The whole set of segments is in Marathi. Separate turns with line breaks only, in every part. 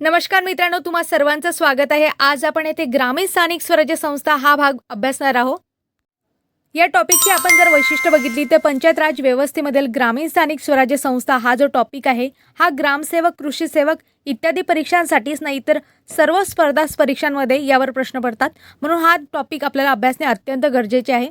नमस्कार मित्रांनो, तुम्हा सर्वांचं स्वागत आहे. आज आपण येथे ग्रामीण स्थानिक स्वराज्य संस्था हा भाग अभ्यासणार आहोत. या टॉपिकची आपण जर वैशिष्ट्य बघितली तर पंचायत राज व्यवस्थेमधील ग्रामीण स्थानिक स्वराज्य संस्था हा जो टॉपिक आहे हा ग्रामसेवक, कृषी सेवक इत्यादी परीक्षांसाठीच नाही तर सर्व स्पर्धा परीक्षांमध्ये यावर प्रश्न पडतात. म्हणून हा टॉपिक आपल्याला अभ्यासणे अत्यंत गरजेचे आहे.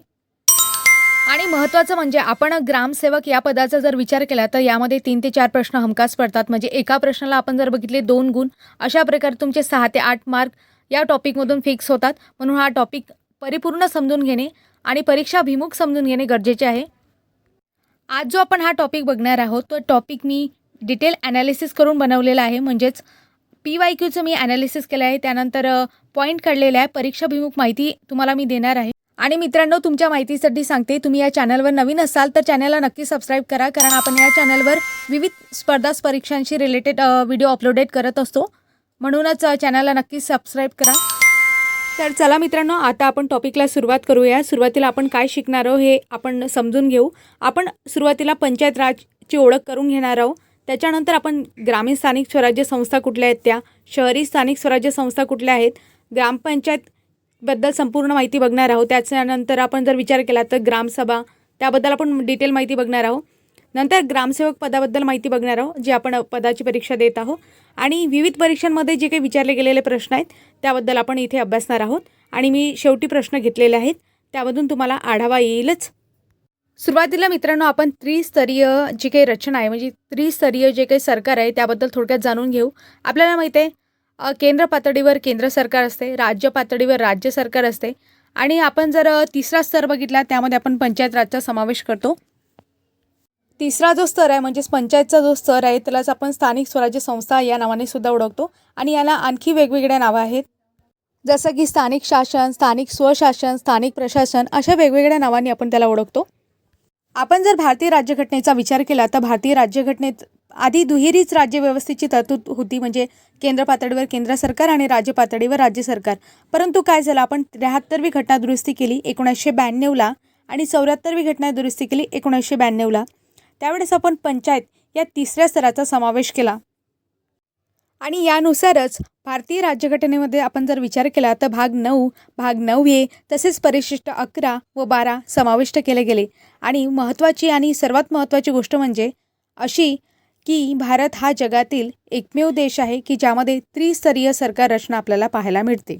आणि महत्त्वाचं म्हणजे आपण ग्रामसेवक या पदाचा जर विचार केला तर यामध्ये 3 ते 4 प्रश्न हमखास पडतात. म्हणजे एका प्रश्नाला आपण जर बघितले 2 गुण, अशा प्रकारे तुमचे 6 ते 8 मार्क या टॉपिकमधून फिक्स होतात. म्हणून हा टॉपिक परिपूर्ण समजून घेणे आणि परीक्षाभिमुख समजून घेणे गरजेचे आहे. आज जो आपण हा टॉपिक बघणार आहोत तो टॉपिक मी डिटेल ॲनालिसिस करून बनवलेला आहे. म्हणजेच PYQचं मी ॲनालिसिस केलं आहे, त्यानंतर पॉईंट काढलेले आहे. परीक्षाभिमुख माहिती तुम्हाला मी देणार आहे. आणि मित्रांनो, तुमच्या माहितीसाठी सांगते, तुम्ही या चॅनलवर नवीन असाल तर चॅनलला नक्की सबस्क्राईब करा, कारण आपण या चॅनलवर विविध स्पर्धा परीक्षांशी रिलेटेड व्हिडिओ अपलोडेड करत असतो. म्हणूनच चॅनलला नक्की सबस्क्राईब करा. तर चला मित्रांनो, आता आपण टॉपिकला सुरुवात करूया. सुरुवातीला आपण काय शिकणार आहोत हे आपण समजून घेऊ. आपण सुरुवातीला पंचायत राजची ओळख करून घेणार आहोत. त्याच्यानंतर आपण ग्रामीण स्थानिक स्वराज्य संस्था कुठल्या आहेत, त्या शहरी स्थानिक स्वराज्य संस्था कुठल्या आहेत, ग्रामपंचायत बद्दल संपूर्ण माहिती बघणार आहोत. त्याच्यानंतर आपण जर विचार केला तर ग्रामसभा, त्याबद्दल आपण डिटेल माहिती बघणार आहोत. नंतर ग्रामसेवक पदाबद्दल माहिती बघणार आहोत, जे आपण पदाची परीक्षा देत आहोत. आणि विविध परीक्षांमध्ये जे काही विचारले गेलेले प्रश्न आहेत त्याबद्दल आपण इथे अभ्यासणार आहोत. आणि मी शेवटी प्रश्न घेतलेले आहेत, त्यामधून तुम्हाला आढावा येईलच. सुरुवातीला मित्रांनो, आपण त्रिस्तरीय जी काही रचना आहे, म्हणजे त्रिस्तरीय जे काही सरकार आहे त्याबद्दल थोडक्यात जाणून घेऊ. आपल्याला माहिती आहे केंद्र पातळीवर केंद्र सरकार असते, राज्य पातळीवर राज्य सरकार असते, आणि आपण जर तिसरा स्तर बघितला त्यामध्ये आपण पंचायत राजचा समावेश करतो. तिसरा जो स्तर आहे म्हणजेच पंचायतचा जो स्तर आहे त्यालाच आपण स्थानिक स्वराज्य संस्था या नावाने सुद्धा ओळखतो. आणि याला आणखी वेगवेगळ्या नावं आहेत, जसं की स्थानिक शासन, स्थानिक स्वशासन, स्थानिक प्रशासन, अशा वेगवेगळ्या नावांनी आपण त्याला ओळखतो. आपण जर भारतीय राज्यघटनेचा विचार केला तर भारतीय राज्यघटनेत आधी दुहेरीच राज्यव्यवस्थेची तरतूद होती, म्हणजे केंद्र पातळीवर केंद्र सरकार आणि राज्य पातळीवर राज्य सरकार. परंतु काय झालं, आपण 73वी घटना दुरुस्ती केली 1992ला आणि 74वी घटना दुरुस्ती केली 1992ला. त्यावेळेस आपण पंचायत या तिसऱ्या स्तराचा समावेश केला. आणि यानुसारच भारतीय राज्यघटनेमध्ये आपण जर विचार केला तर भाग 9, भाग 9A तसेच परिशिष्ट 11 व 12 समाविष्ट केले गेले. आणि महत्त्वाची आणि सर्वात महत्त्वाची गोष्ट म्हणजे अशी की भारत हा जगातील एकमेव देश आहे की ज्यामध्ये त्रिस्तरीय सरकार रचना आपल्याला पाहायला मिळते.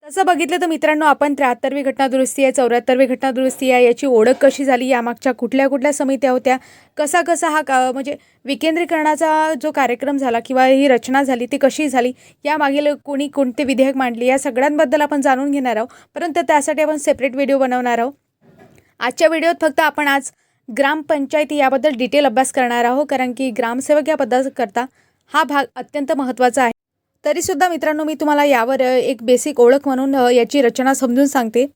तसं बघितलं तर मित्रांनो, आपण 73वी घटना दुरुस्ती आहे, 74वी घटना दुरुस्ती आहे, याची ओळख कशी झाली, यामागच्या कुठल्या कुठल्या समित्या होत्या, कसा हा म्हणजे विकेंद्रीकरणाचा जो कार्यक्रम झाला किंवा ही रचना झाली ती कशी झाली, यामागील कोणते विधेयक मांडली, या सगळ्यांबद्दल आपण जाणून घेणार आहोत. परंतु त्यासाठी आपण सेपरेट व्हिडिओ बनवणार आहोत. आजच्या व्हिडिओत फक्त आपण आज ग्रामपंचायती याबद्दल डिटेल अभ्यास करणार आहोत, कारण की ग्रामसेवक या पदाकरता हा भाग अत्यंत महत्त्वाचा आहे. तरीसुद्धा मित्रांनो, मी तुम्हाला यावर एक बेसिक ओळख म्हणून याची रचना समजून सांगते.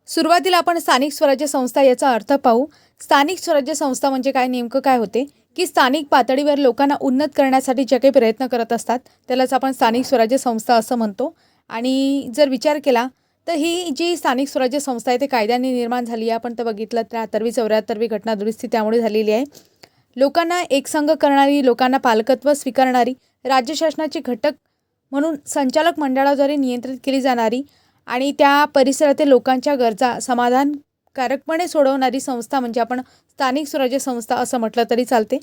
सुरुवातीला आपण स्थानिक स्वराज्य संस्था याचा अर्थ पाहू. स्थानिक स्वराज्य संस्था म्हणजे काय, नेमकं काय होते की स्थानिक पातळीवर लोकांना उन्नत करण्यासाठी जे काही प्रयत्न करत असतात त्यालाच आपण स्थानिक स्वराज्य संस्था असं म्हणतो. आणि जर विचार केला तर ही जी स्थानिक स्वराज्य संस्था आहे ते कायद्याने निर्माण झाली आहे. आपण तर बघितलं 73वी 74वी घटना दुरुस्ती त्यामुळे झालेली आहे. लोकांना एकसंघ करणारी, लोकांना पालकत्व स्वीकारणारी, राज्य शासनाचे घटक म्हणून संचालक मंडळाद्वारे नियंत्रित केली जाणारी आणि त्या परिसरातील लोकांच्या गरजा समाधानकारकपणे सोडवणारी संस्था म्हणजे आपण स्थानिक स्वराज्य संस्था असं म्हटलं तरी चालते.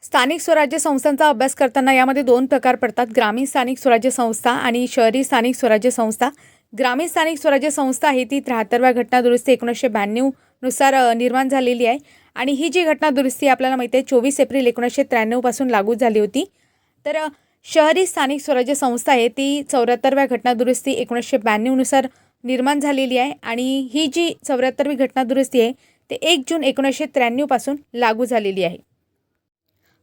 स्थानिक स्वराज्य संस्थांचा अभ्यास करताना यामध्ये 2 प्रकार पडतात, ग्रामीण स्थानिक स्वराज्य संस्था आणि शहरी स्थानिक स्वराज्य संस्था. ग्रामीण स्थानिक स्वराज्य संस्था आहे ती 73व्या घटना दुरुस्ती 1992 नुसार निर्माण झालेली आहे. आणि ही जी घटना दुरुस्ती आपल्याला माहिती आहे 24 एप्रिल 1993 पासून लागू झाली होती. तर शहरी स्थानिक स्वराज्य संस्था आहे ती 74व्या घटना दुरुस्ती 1992 नुसार निर्माण झालेली आहे. आणि ही जी 74वी घटना दुरुस्ती आहे ते 1 जून 1993 पासून लागू झालेली आहे.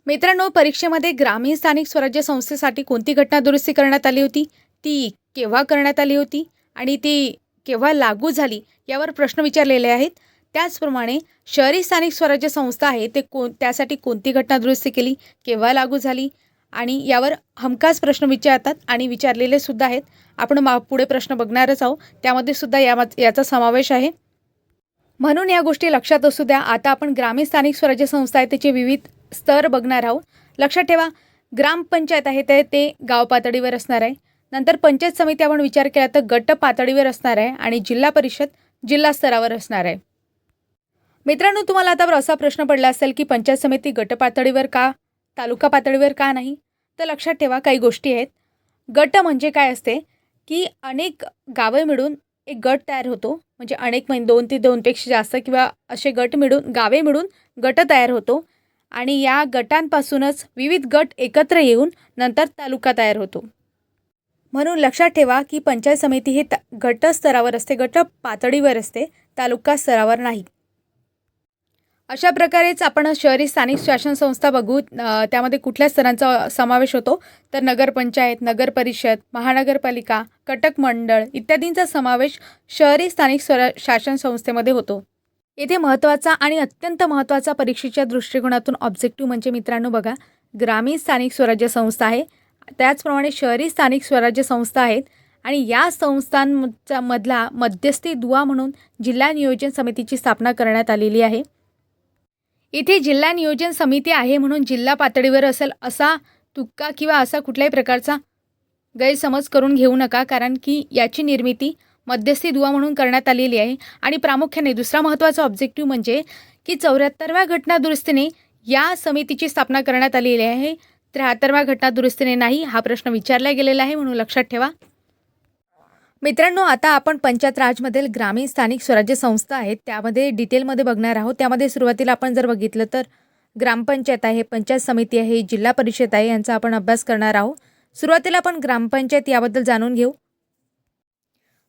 मित्रांनो, परीक्षेमध्ये ग्रामीण स्थानिक स्वराज्य संस्थेसाठी कोणती घटना दुरुस्ती करण्यात आली होती, ती केव्हा करण्यात आली होती आणि ती केव्हा लागू झाली यावर प्रश्न विचारलेले आहेत. त्याचप्रमाणे शहरी स्थानिक स्वराज्य संस्था आहे ते त्यासाठी कोणती घटना दुरुस्ती केली, केव्हा लागू झाली, आणि यावर हमखास प्रश्न विचारतात आणि विचारलेले सुद्धा आहेत. आपण पुढे प्रश्न बघणारच आहोत, त्यामध्ये सुद्धा याचा समावेश आहे. म्हणून या गोष्टी लक्षात असू द्या. आता आपण ग्रामीण स्थानिक स्वराज्य संस्था आहे त्याचे विविध स्तर बघणार आहोत. लक्षात ठेवा, ग्रामपंचायत आहे ते गाव पातळीवर असणार आहे. नंतर पंचायत समिती आपण विचार केला तर गट पातळीवर असणार आहे आणि जिल्हा परिषद जिल्हा स्तरावर असणार आहे. मित्रांनो, तुम्हाला आता असा प्रश्न पडला असेल की पंचायत समिती गट पातळीवर का, तालुका पातळीवर का नाही? तर लक्षात ठेवा, काही गोष्टी आहेत. गट म्हणजे काय असते की अनेक गावे मिळून एक गट तयार होतो. म्हणजे अनेक म्हणजे 2 ते 2पेक्षा जास्त किंवा असे गट मिळून गावे मिळून गट तयार होतो आणि या गटांपासूनच विविध गट एकत्र येऊन नंतर तालुका तयार होतो. म्हणून लक्षात ठेवा की पंचायत समिती हे गट स्तरावर असते, गट पातळीवर असते, तालुका स्तरावर नाही. अशा प्रकारेच आपण शहरी स्थानिक शासन संस्था बघू. त्यामध्ये कुठल्या स्तरांचा समावेश होतो तर नगरपंचायत, नगर परिषद, महानगरपालिका, कटक मंडळ इत्यादींचा समावेश शहरी स्थानिक शासन संस्थेमध्ये होतो. येथे महत्त्वाचा आणि अत्यंत महत्त्वाचा परीक्षेच्या दृष्टिकोनातून ऑब्जेक्टिव्ह म्हणजे मित्रांनो बघा, ग्रामीण स्थानिक स्वराज्य संस्था आहे, त्याचप्रमाणे शहरी स्थानिक स्वराज्य संस्था आहेत आणि या संस्थांचा मधला मध्यस्थी दुवा म्हणून जिल्हा नियोजन समितीची स्थापना करण्यात आलेली आहे. इथे जिल्हा नियोजन समिती आहे म्हणून जिल्हा पातळीवर असेल असा तुक्का किंवा असा कुठल्याही प्रकारचा गैरसमज करून घेऊ नका, कारण की याची निर्मिती मध्यस्थी दुवा म्हणून करण्यात आलेली आहे. आणि प्रामुख्याने दुसरा महत्त्वाचा ऑब्जेक्टिव्ह म्हणजे की 74व्या घटना दुरुस्तीने या समितीची स्थापना करण्यात आलेली आहे. 73व्या घटना दुरुस्तीने नाही, हा प्रश्न विचारला गेलेला आहे, म्हणून लक्षात ठेवा. मित्रांनो, आता आपण पंचायत राजमधील ग्रामीण स्थानिक स्वराज्य संस्था आहेत त्यामध्ये डिटेलमध्ये बघणार आहोत. त्यामध्ये सुरुवातीला आपण जर बघितलं तर ग्रामपंचायत आहे, पंचायत समिती आहे, जिल्हा परिषद आहे, यांचा आपण अभ्यास करणार आहोत. सुरुवातीला आपण ग्रामपंचायत याबद्दल जाणून घेऊ.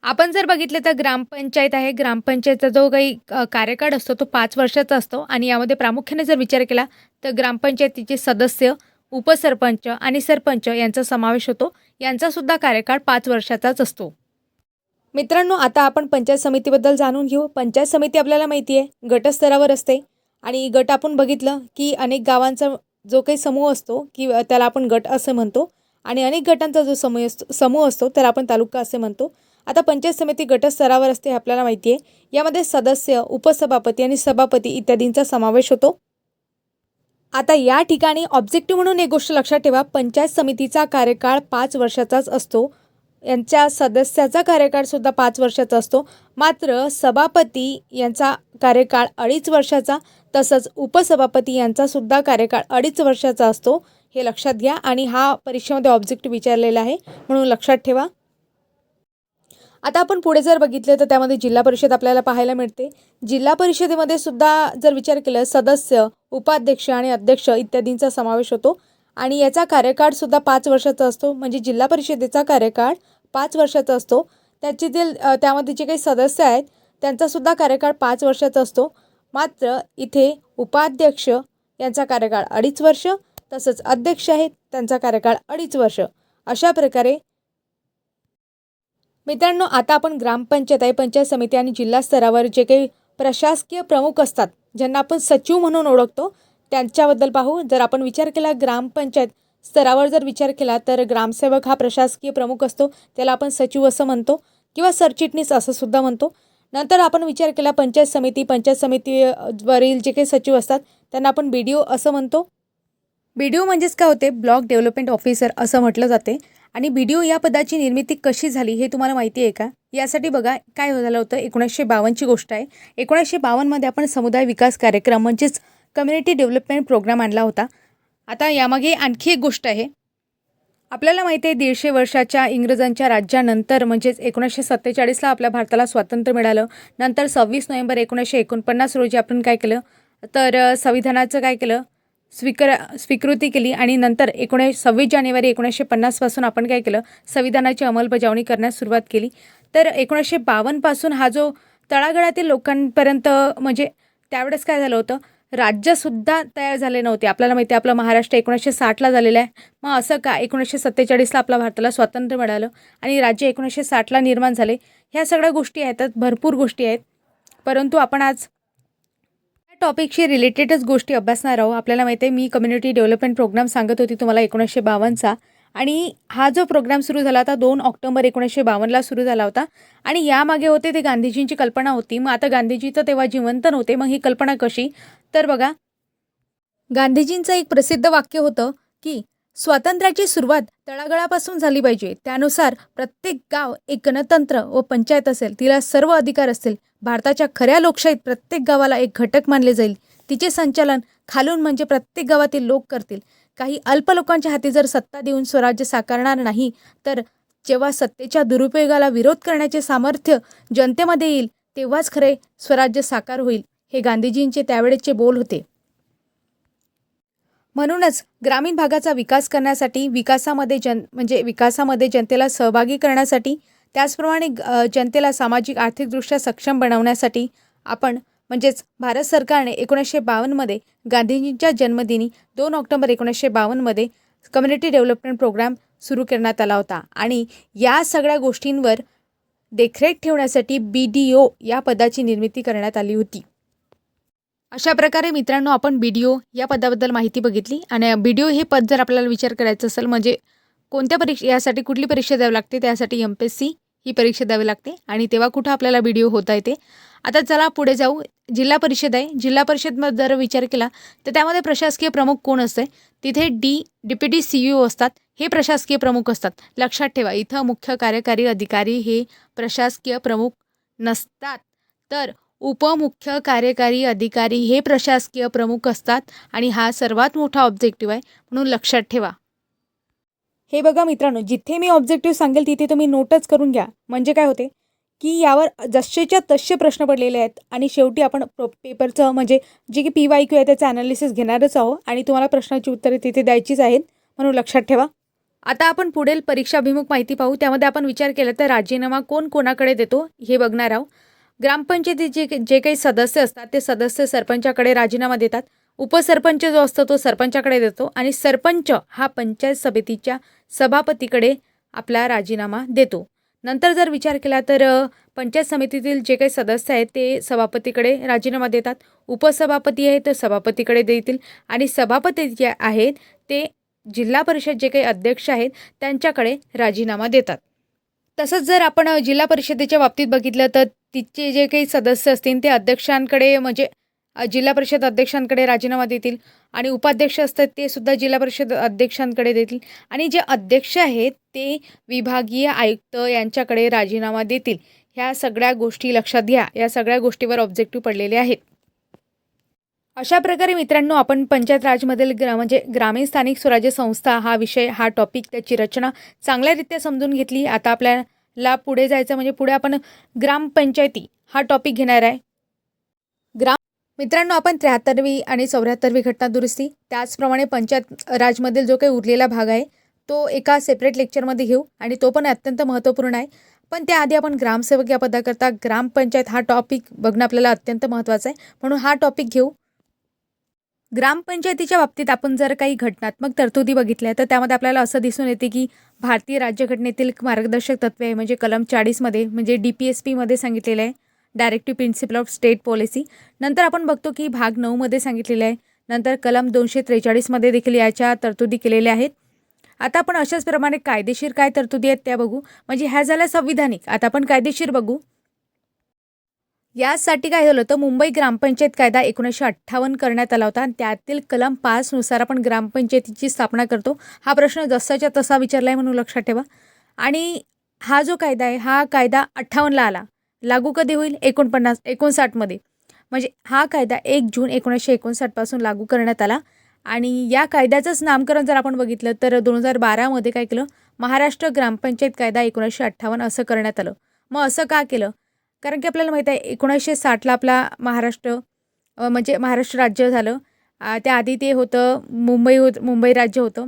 आपण जर बघितले तर ग्रामपंचायत आहे, ग्रामपंचायतचा जो काही कार्यकाळ असतो तो 5 वर्षाचा असतो आणि यामध्ये प्रामुख्याने जर विचार केला तर ग्रामपंचायतीचे सदस्य, उपसरपंच आणि सरपंच यांचा समावेश होतो. यांचासुद्धा कार्यकाळ 5 वर्षाचाच असतो. मित्रांनो, आता आपण पंचायत समितीबद्दल जाणून घेऊ. पंचायत समिती आपल्याला माहिती आहे गटस्तरावर असते आणि गट आपण बघितलं की अनेक गावांचा जो काही समूह असतो की त्याला आपण गट असे म्हणतो आणि अनेक गटांचा जो समूह असतो त्याला आपण तालुका असे म्हणतो. आता पंचायत समिती गटस्तरावर असते हे आपल्याला माहिती आहे. यामध्ये सदस्य, उपसभापती आणि सभापती इत्यादींचा समावेश होतो. आता या ठिकाणी ऑब्जेक्टिव्ह म्हणून एक गोष्ट लक्षात ठेवा, पंचायत समितीचा कार्यकाळ 5 वर्षाचाच असतो. यांच्या सदस्याचा कार्यकाळसुद्धा 5 वर्षाचा असतो. मात्र सभापती यांचा कार्यकाळ 2.5 वर्षाचा, तसंच उपसभापती यांचासुद्धा कार्यकाळ 2.5 वर्षाचा असतो. हे लक्षात घ्या आणि हा परीक्षेमध्ये ऑब्जेक्टिव्ह विचारलेला आहे, म्हणून लक्षात ठेवा. आता आपण पुढे जर बघितले तर त्यामध्ये जिल्हा परिषद आपल्याला पाहायला मिळते. जिल्हा परिषदेमध्ये सुद्धा जर विचार केला सदस्य, उपाध्यक्ष आणि अध्यक्ष इत्यादींचा समावेश होतो आणि याचा कार्यकाळसुद्धा 5 वर्षाचा असतो. म्हणजे जिल्हा परिषदेचा कार्यकाळ 5 वर्षाचा असतो. त्यामध्ये जे काही सदस्य आहेत त्यांचासुद्धा कार्यकाळ 5 वर्षाचा असतो. मात्र इथे उपाध्यक्ष यांचा कार्यकाळ 2.5 वर्ष, तसंच अध्यक्ष आहेत त्यांचा कार्यकाळ 2.5 वर्ष. अशा प्रकारे मित्रांनो, आता आपण ग्रामपंचायत आहे, पंचायत समिती आणि जिल्हा स्तरावर जे काही प्रशासकीय प्रमुख असतात, ज्यांना आपण सचिव म्हणून ओळखतो, त्यांच्याबद्दल पाहू. जर आपण विचार केला ग्रामपंचायत स्तरावर जर विचार केला तर ग्रामसेवक हा प्रशासकीय प्रमुख असतो, त्याला आपण सचिव असं म्हणतो किंवा सरचिटणीस असं सुद्धा म्हणतो. नंतर आपण विचार केला पंचायत समितीवरील जे काही सचिव असतात त्यांना आपण BDO असं म्हणतो. BDO म्हणजेच काय होते, ब्लॉक डेव्हलपमेंट ऑफिसर असं म्हटलं जाते. आणि BDO या पदाची निर्मिती कशी झाली हे तुम्हाला माहिती आहे का? यासाठी बघा काय झालं होतं, 1952ची गोष्ट आहे. 1952मध्ये आपण समुदाय विकास कार्यक्रम म्हणजेच कम्युनिटी डेव्हलपमेंट प्रोग्राम आणला होता. आता यामागे आणखी एक गोष्ट आहे. आपल्याला माहिती आहे 150 वर्षाच्या इंग्रजांच्या राज्यानंतर म्हणजेच 1947ला आपल्या भारताला स्वातंत्र्य मिळालं. नंतर 26 नोव्हेंबर 1949 रोजी आपण काय केलं तर संविधानाचं काय केलं, स्वीकृती केली आणि नंतर 26 जानेवारी 1950 पासून आपण काय केलं, संविधानाची अंमलबजावणी करण्यास सुरुवात केली. तर 1952 पासून हा जो तळागाळातील लोकांपर्यंत म्हणजे त्यावेळेस काय झालं होतं, राज्यसुद्धा तयार झाले नव्हते. आपल्याला माहिती आहे आपलं महाराष्ट्र 1960ला झालेलं आहे. मग असं का 1947ला आपल्या भारताला स्वातंत्र्य मिळालं आणि राज्य 1960ला निर्माण झाले. ह्या सगळ्या गोष्टी आहेत, भरपूर गोष्टी आहेत, परंतु आपण आज टॉपिकशी रिलेटेडच गोष्टी अभ्यासणार आहोत. आपल्याला माहिती आहे मी कम्युनिटी डेव्हलपमेंट प्रोग्राम सांगत होती तुम्हाला 1952चा आणि हा जो प्रोग्राम सुरू झाला होता 2 ऑक्टोबर 1952ला सुरू झाला होता आणि यामागे होते ते गांधीजींची कल्पना होती. मग आता गांधीजी तर तेव्हा जिवंत नव्हते, मग ही कल्पना कशी, तर बघा गांधीजींचं एक प्रसिद्ध वाक्य होतं की स्वातंत्र्याची सुरुवात तळागाळापासून झाली पाहिजे. त्यानुसार प्रत्येक गाव एक गणतंत्र व पंचायत असेल. तिला सर्व अधिकार असतील. भारताच्या खऱ्या लोकशाहीत प्रत्येक गावाला एक घटक मानले जाईल. तिचे संचालन खालून म्हणजे प्रत्येक गावातील लोक करतील. काही अल्प लोकांच्या हाती जर सत्ता देऊन स्वराज्य साकारणार नाही, तर जेव्हा सत्तेच्या दुरुपयोगाला विरोध करण्याचे सामर्थ्य जनतेमध्ये येईल, तेव्हाच खरे स्वराज्य साकार होईल. हे गांधीजींचे त्यावेळेचे बोल होते. म्हणूनच ग्रामीण भागाचा विकास करण्यासाठी, विकासामध्ये जनतेला सहभागी करण्यासाठी, त्याचप्रमाणे जनतेला सामाजिक आर्थिकदृष्ट्या सक्षम बनवण्यासाठी आपण भारत सरकारने 1952मध्ये गांधीजींच्या जन्मदिनी 2 ऑक्टोबर 1952मध्ये कम्युनिटी डेव्हलपमेंट प्रोग्राम सुरू करण्यात आला होता. आणि या सगळ्या गोष्टींवर देखरेख ठेवण्यासाठी BDO या पदाची निर्मिती करण्यात आली होती. अशा प्रकारे मित्रांनो, आपण BDO या पदाबद्दल माहिती बघितली. आणि BDO हे पद जर आपल्याला विचार करायचा असेल, म्हणजे कोणत्या यासाठी कुठली परीक्षा द्यावी लागते, त्यासाठी MPSC ही परीक्षा द्यावी लागते. आणि तेव्हा कुठं आपल्याला BDO होता येते. आता चला पुढे जाऊ. जिल्हा परिषद आहे. जिल्हा परिषदमध्ये जर विचार केला तर त्यामध्ये प्रशासकीय प्रमुख कोण असते? तिथे डेप्युटी CEO असतात. हे प्रशासकीय प्रमुख असतात. लक्षात ठेवा, इथं मुख्य कार्यकारी अधिकारी हे प्रशासकीय प्रमुख नसतात, तर उपमुख्य कार्यकारी अधिकारी हे प्रशासकीय प्रमुख असतात. आणि हा सर्वात मोठा ऑब्जेक्टिव्ह आहे, म्हणून लक्षात ठेवा. हे बघा मित्रांनो, जिथे मी ऑब्जेक्टिव्ह सांगेल तिथे तुम्ही नोटच करून घ्या. म्हणजे काय होते की यावर जसेच्या तसे प्रश्न पडलेले आहेत. आणि शेवटी आपण पेपरचं जे की PYQ आहे त्याचं ॲनालिसिस घेणारच आहोत. आणि तुम्हाला प्रश्नाची उत्तरे तिथे द्यायचीच आहेत, म्हणून लक्षात ठेवा. आता आपण पुढील परीक्षाभिमुख माहिती पाहू. त्यामध्ये आपण विचार केला तर राजीनामा कोण कोणाकडे देतो हे बघणार आहोत. ग्रामपंचायतीचे जे काही सदस्य असतात ते सदस्य सरपंचाकडे राजीनामा देतात. उपसरपंच जो असतो तो सरपंचाकडे देतो. आणि सरपंच हा पंचायत समितीच्या सभापतीकडे आपला राजीनामा देतो. नंतर जर विचार केला तर पंचायत समितीतील जे काही सदस्य आहेत ते सभापतीकडे राजीनामा देतात. उपसभापती आहे तर सभापतीकडे देतील. आणि सभापती जे आहेत ते जिल्हा परिषद जे काही अध्यक्ष आहेत त्यांच्याकडे राजीनामा देतात. तसंच जर आपण जिल्हा परिषदेच्या बाबतीत बघितलं तर तिचे जे काही सदस्य असतील ते अध्यक्षांकडे जिल्हा परिषद अध्यक्षांकडे राजीनामा देतील. आणि उपाध्यक्ष असतात ते सुद्धा जिल्हा परिषद अध्यक्षांकडे देतील. आणि जे अध्यक्ष आहेत ते विभागीय आयुक्त यांच्याकडे राजीनामा देतील. ह्या सगळ्या गोष्टी लक्षात घ्या. या सगळ्या गोष्टीवर ऑब्जेक्टिव्ह पडलेले आहेत. अशा प्रकारे मित्रांनो, आपण पंचायत राजमधील ग्रामीण स्थानिक स्वराज्य संस्था हा विषय, हा टॉपिक, त्याची रचना चांगल्यारीत्या समजून घेतली. आता आपल्याला पुढे जायचं, पुढे आपण ग्रामपंचायती हा टॉपिक घेणार आहे. मित्रांनो, आपण 73वी आणि 74वी घटना दुरुस्ती, त्याचप्रमाणे पंचायत राजमधील जो काही उरलेला भाग आहे तो एका सेपरेट लेक्चरमध्ये घेऊ. आणि तो पण अत्यंत महत्त्वपूर्ण आहे. पण त्याआधी आपण ग्रामसेवक या पदाकरता ग्रामपंचायत हा टॉपिक बघणं आपल्याला अत्यंत महत्त्वाचं आहे, म्हणून हा टॉपिक घेऊ. ग्रामपंचायतीच्या बाबतीत आपण जर काही घटनात्मक तरतुदी बघितल्या तर त्यामध्ये आपल्याला असं दिसून येते की भारतीय राज्यघटनेतील मार्गदर्शक तत्त्वे म्हणजे कलम 40मध्ये DPSPमध्ये सांगितलेलं आहे, directive principle of state policy. नंतर आपण बघतो की भाग 9मध्ये सांगितलेलं आहे. नंतर कलम 243मध्ये देखील याच्या तरतुदी केलेल्या आहेत. आता आपण अशाच प्रमाणे कायदेशीर काय तरतुदी आहेत त्या बघू. ह्या झाल्या संविधानिक. आता आपण कायदेशीर बघू. यासाठी काय झालं होतं, मुंबई ग्रामपंचायत कायदा 1958 करण्यात आला होता. आणि त्यातील कलम 5नुसार आपण ग्रामपंचायतीची स्थापना करतो. हा प्रश्न जसाच्या तसा विचारला आहे, म्हणून लक्षात ठेवा. आणि हा जो कायदा आहे हा कायदा 58ला आला. लागू कधी होईल? 59मध्ये. हा कायदा 1 जून 1959 पासून लागू करण्यात आला. आणि या कायद्याचंच नामकरण जर आपण बघितलं तर 2012मध्ये काय केलं, महाराष्ट्र ग्रामपंचायत कायदा 1958 असं करण्यात आलं. मग असं का केलं? कारण की आपल्याला माहीत आहे 1960ला आपला महाराष्ट्र राज्य झालं. त्याआधी ते होतं मुंबई राज्य होतं.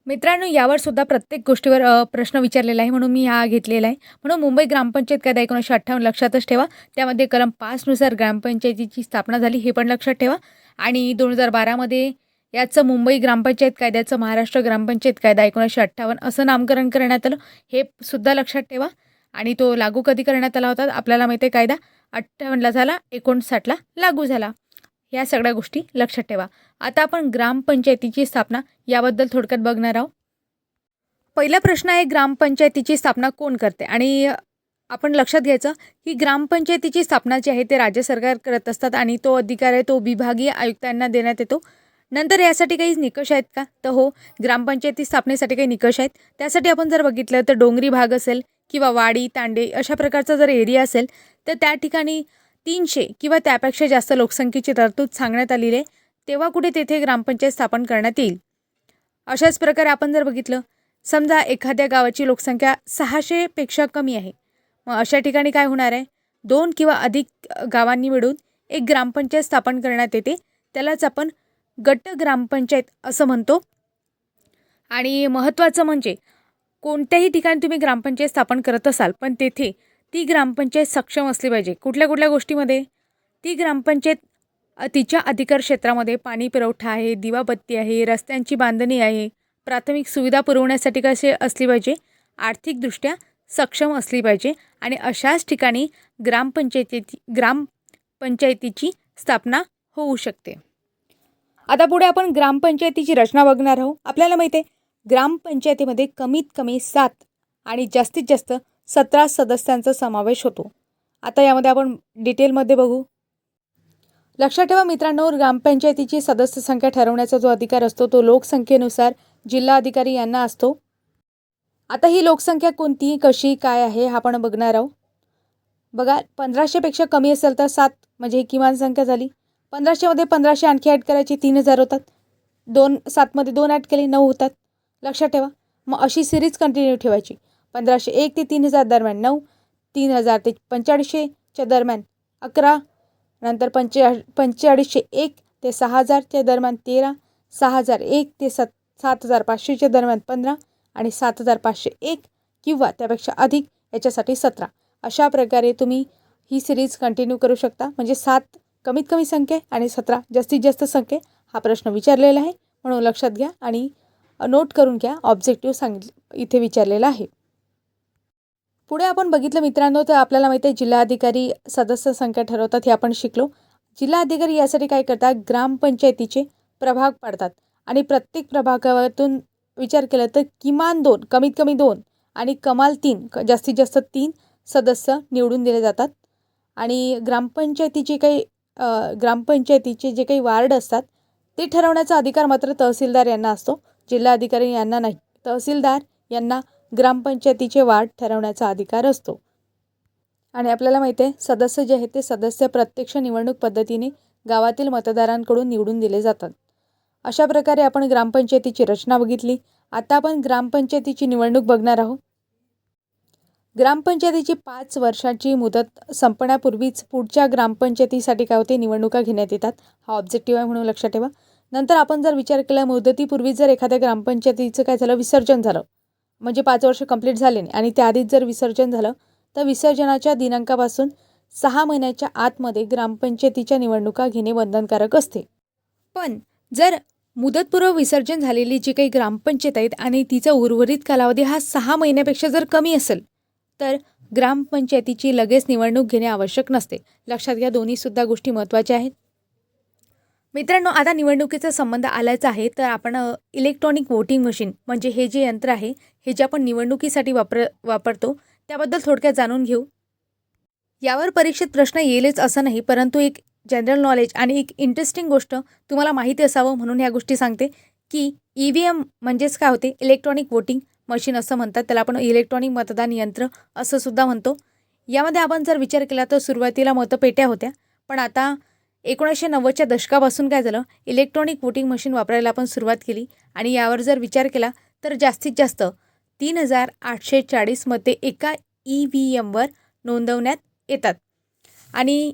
मित्रांनो, यावर सुद्धा प्रत्येक गोष्टीवर प्रश्न विचारलेला आहे, म्हणून मी हा घेतलेला आहे. म्हणून मुंबई ग्रामपंचायत कायदा 1958 लक्षातच ठेवा. त्यामध्ये कलम 5नुसार ग्रामपंचायतीची स्थापना झाली, हे पण लक्षात ठेवा. आणि 2012मध्ये याचं मुंबई ग्रामपंचायत कायद्याचं महाराष्ट्र ग्रामपंचायत कायदा 1958 असं नामकरण करण्यात आलं, हे सुद्धा लक्षात ठेवा. आणि तो लागू कधी करण्यात आला होता? आपल्याला माहिती आहे कायदा 58ला झाला, 59ला लागू झाला. या सगळ्या गोष्टी लक्षात ठेवा. आता आपण ग्रामपंचायतीची स्थापना याबद्दल थोडक्यात बघणार आहोत. पहिला प्रश्न आहे, ग्रामपंचायतीची स्थापना कोण करते? आणि आपण लक्षात घ्यायचं की ग्रामपंचायतीची स्थापना जी आहे ते राज्य सरकार करत असतात. आणि तो अधिकार आहे तो विभागीय आयुक्तांना देण्यात येतो. नंतर यासाठी काही निकष आहेत का? तर हो, ग्रामपंचायती स्थापनेसाठी काही निकष आहेत. त्यासाठी आपण जर बघितलं तर डोंगरी भाग असेल किंवा वाडी, तांडे अशा प्रकारचा जर एरिया असेल तर त्या ठिकाणी 300 किंवा त्यापेक्षा जास्त लोकसंख्येची तरतूद सांगण्यात आलेली आहे. तेव्हा कुठे तेथे ग्रामपंचायत स्थापन करण्यात येईल. अशाच प्रकारे आपण जर बघितलं, समजा एखाद्या गावाची लोकसंख्या 600 पेक्षा कमी आहे. मग अशा ठिकाणी काय होणार आहे? 2 किंवा अधिक गावांनी मिळून एक ग्रामपंचायत स्थापन करण्यात येते. त्यालाच आपण गट ग्रामपंचायत असं म्हणतो. आणि महत्त्वाचं म्हणजे कोणत्याही ठिकाणी तुम्ही ग्रामपंचायत स्थापन करत असाल, पण तेथे ती ग्रामपंचायत सक्षम असली पाहिजे. कुठल्या कुठल्या गोष्टीमध्ये? ती ग्रामपंचायत तिच्या अधिकार क्षेत्रामध्ये पाणी पुरवठा आहे, दिवाबत्ती आहे, रस्त्यांची बांधणी आहे, प्राथमिक सुविधा पुरवण्यासाठी कसे असली पाहिजे? आर्थिकदृष्ट्या सक्षम असली पाहिजे. आणि अशाच ठिकाणी ग्रामपंचायतीची स्थापना होऊ शकते. आता पुढे आपण ग्रामपंचायतीची रचना बघणार आहोत. आपल्याला माहिती आहे ग्रामपंचायतीमध्ये कमीत कमी 7 आणि जास्तीत जास्त 17 सदस्यांचा समावेश होतो. आता यामध्ये आपण डिटेलमध्ये बघू. लक्षात ठेवा मित्रांनो, ग्रामपंचायतीची सदस्य संख्या ठरवण्याचा जो अधिकार असतो तो लोकसंख्येनुसार जिल्हाधिकारी यांना असतो. आता ही लोकसंख्या कोणती, कशी, काय आहे हा आपण बघणार आहोत. बघा, 1500 पेक्षा कमी असेल तर 7 म्हणजे ही किमान संख्या झाली. 1500 मध्ये 1500 आणखी ॲड करायचे 3000 होतात. 7 मध्ये 2 ॲड केले 9 होतात. लक्षात ठेवा. मग अशी सिरीज कंटिन्यू ठेवायची. 1501 ते 3000 दरम्यान 9, 3000 ते 4500च्या दरम्यान 11, नंतर 4501 ते 6000च्या दरम्यान 13, 6001 ते 7500च्या दरम्यान 15 आणि 7501 किंवा त्यापेक्षा अधिक याच्यासाठी 17. अशा प्रकारे तुम्ही ही सिरीज कंटिन्यू करू शकता. म्हणजे 7 कमीत कमी संख्या आणि 17 जास्तीत जास्त संख्या. हा प्रश्न विचारलेला आहे म्हणून लक्षात घ्या आणि नोट करून घ्या. ऑब्जेक्टिव्ह इथे विचारलेला आहे. पुढे आपण बघितलं मित्रांनो तर आपल्याला माहिती आहे जिल्हाधिकारी सदस्य संख्या ठरवतात हे आपण शिकलो. जिल्हाधिकारी यासाठी काय करतात? ग्रामपंचायतीचे प्रभाग पाडतात आणि प्रत्येक प्रभागातून विचार केला तर किमान 2, कमीत कमी 2 आणि कमाल 3, जास्तीत जास्त 3 सदस्य निवडून दिले जातात. आणि ग्रामपंचायतीचे जे काही वार्ड असतात ते ठरवण्याचा अधिकार मात्र तहसीलदार यांना असतो, जिल्हाधिकारी यांना नाही. तहसीलदार यांना ग्रामपंचायतीचे वार्ड ठरवण्याचा अधिकार असतो. आणि आपल्याला माहिती आहे सदस्य जे आहेत ते सदस्य प्रत्यक्ष निवडणूक पद्धतीने गावातील मतदारांकडून निवडून दिले जातात. अशा प्रकारे आपण ग्रामपंचायतीची रचना बघितली. आता आपण ग्रामपंचायतीची निवडणूक बघणार आहोत. ग्रामपंचायतीची 5 वर्षांची मुदत संपण्यापूर्वीच पुढच्या ग्रामपंचायतीसाठी काय होते? निवडणुका घेण्यात येतात. हा ऑब्जेक्टिव्ह आहे म्हणून लक्षात ठेवा. नंतर आपण जर विचार केला मुदतीपूर्वी जर एखाद्या ग्रामपंचायतीचं काय झालं? विसर्जन झालं, म्हणजे 5 वर्ष कंप्लीट झाले नाही आणि त्याआधीच जर विसर्जन झालं तर विसर्जनाच्या दिनांकापासून 6 महिन्याच्या आतमध्ये ग्रामपंचायतीच्या निवडणुका घेणे बंधनकारक असते. पण जर मुदतपूर्व विसर्जन झालेली जी काही ग्रामपंचायत आहेत आणि तिचा उर्वरित कालावधी हा 6 महिन्यापेक्षा जर कमी असेल तर ग्रामपंचायतीची लगेच निवडणूक घेणे आवश्यक नसते. लक्षात घ्या, दोन्हीसुद्धा गोष्टी महत्त्वाच्या आहेत. मित्रांनो, आता निवडणुकीचा संबंध आलाच आहे तर आपण इलेक्ट्रॉनिक वोटिंग मशीन म्हणजे हे जे यंत्र आहे हे जे आपण निवडणुकीसाठी वापरतो त्याबद्दल थोडक्यात जाणून घेऊ. यावर परीक्षेत प्रश्न येईलच असं नाही, परंतु एक जनरल नॉलेज आणि एक इंटरेस्टिंग गोष्ट तुम्हाला माहिती असावं म्हणून ह्या गोष्टी सांगते की EVM म्हणजेच काय होते? इलेक्ट्रॉनिक वोटिंग मशीन असं म्हणतात. त्याला आपण इलेक्ट्रॉनिक मतदान यंत्र असं सुद्धा म्हणतो. यामध्ये आपण जर विचार केला तर सुरुवातीला मतपेट्या होत्या, पण आता 1990च्या दशकापासून काय झालं? इलेक्ट्रॉनिक वोटिंग मशीन वापरायला आपण सुरुवात केली. आणि यावर जर विचार केला तर जास्तीत जास्त 3840 मते एका EVMवर नोंदवण्यात येतात. आणि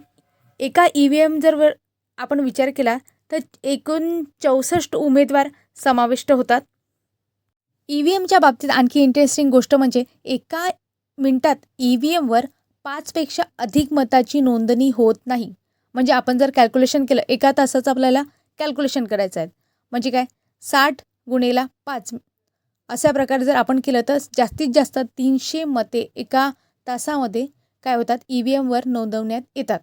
एका EVM जर आपण विचार केला तर एकूण 64 उमेदवार समाविष्ट होतात. EVMच्या बाबतीत आणखी इंटरेस्टिंग गोष्ट म्हणजे एका मिनिटात EVMवर 5 पेक्षा अधिक मताची नोंदणी होत नाही. म्हणजे आपण जर कॅल्क्युलेशन केलं, एका तासाचं आपल्याला कॅल्क्युलेशन करायचं आहे, म्हणजे काय 60 गुणिले 5 अशा प्रकारे जर आपण केलं तर जास्तीत जास्त 300 मते एका तासामध्ये काय होतात? EVMवर नोंदवण्यात येतात.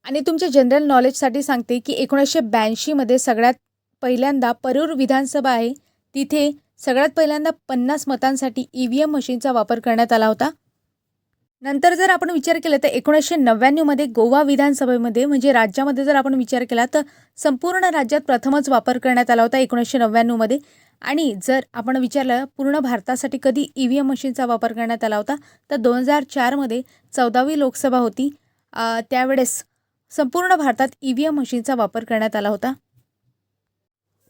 आणि तुमच्या जनरल नॉलेजसाठी सांगते की 1982मध्ये सगळ्यात पहिल्यांदा परूर विधानसभा आहे तिथे सगळ्यात पहिल्यांदा 50 मतांसाठी EVM मशीनचा वापर करण्यात आला होता. नंतर जर आपण विचार केला तर 1999मध्ये गोवा विधानसभेमध्ये म्हणजे राज्यामध्ये जर आपण विचार केला तर संपूर्ण राज्यात प्रथमच वापर करण्यात आला होता 1999मध्ये. आणि जर आपण विचारलं पूर्ण भारतासाठी कधी EVM मशीनचा वापर करण्यात आला होता तर 2004मध्ये 14वी लोकसभा होती. त्यावेळेस संपूर्ण भारतात EVM मशीनचा वापर करण्यात आला होता.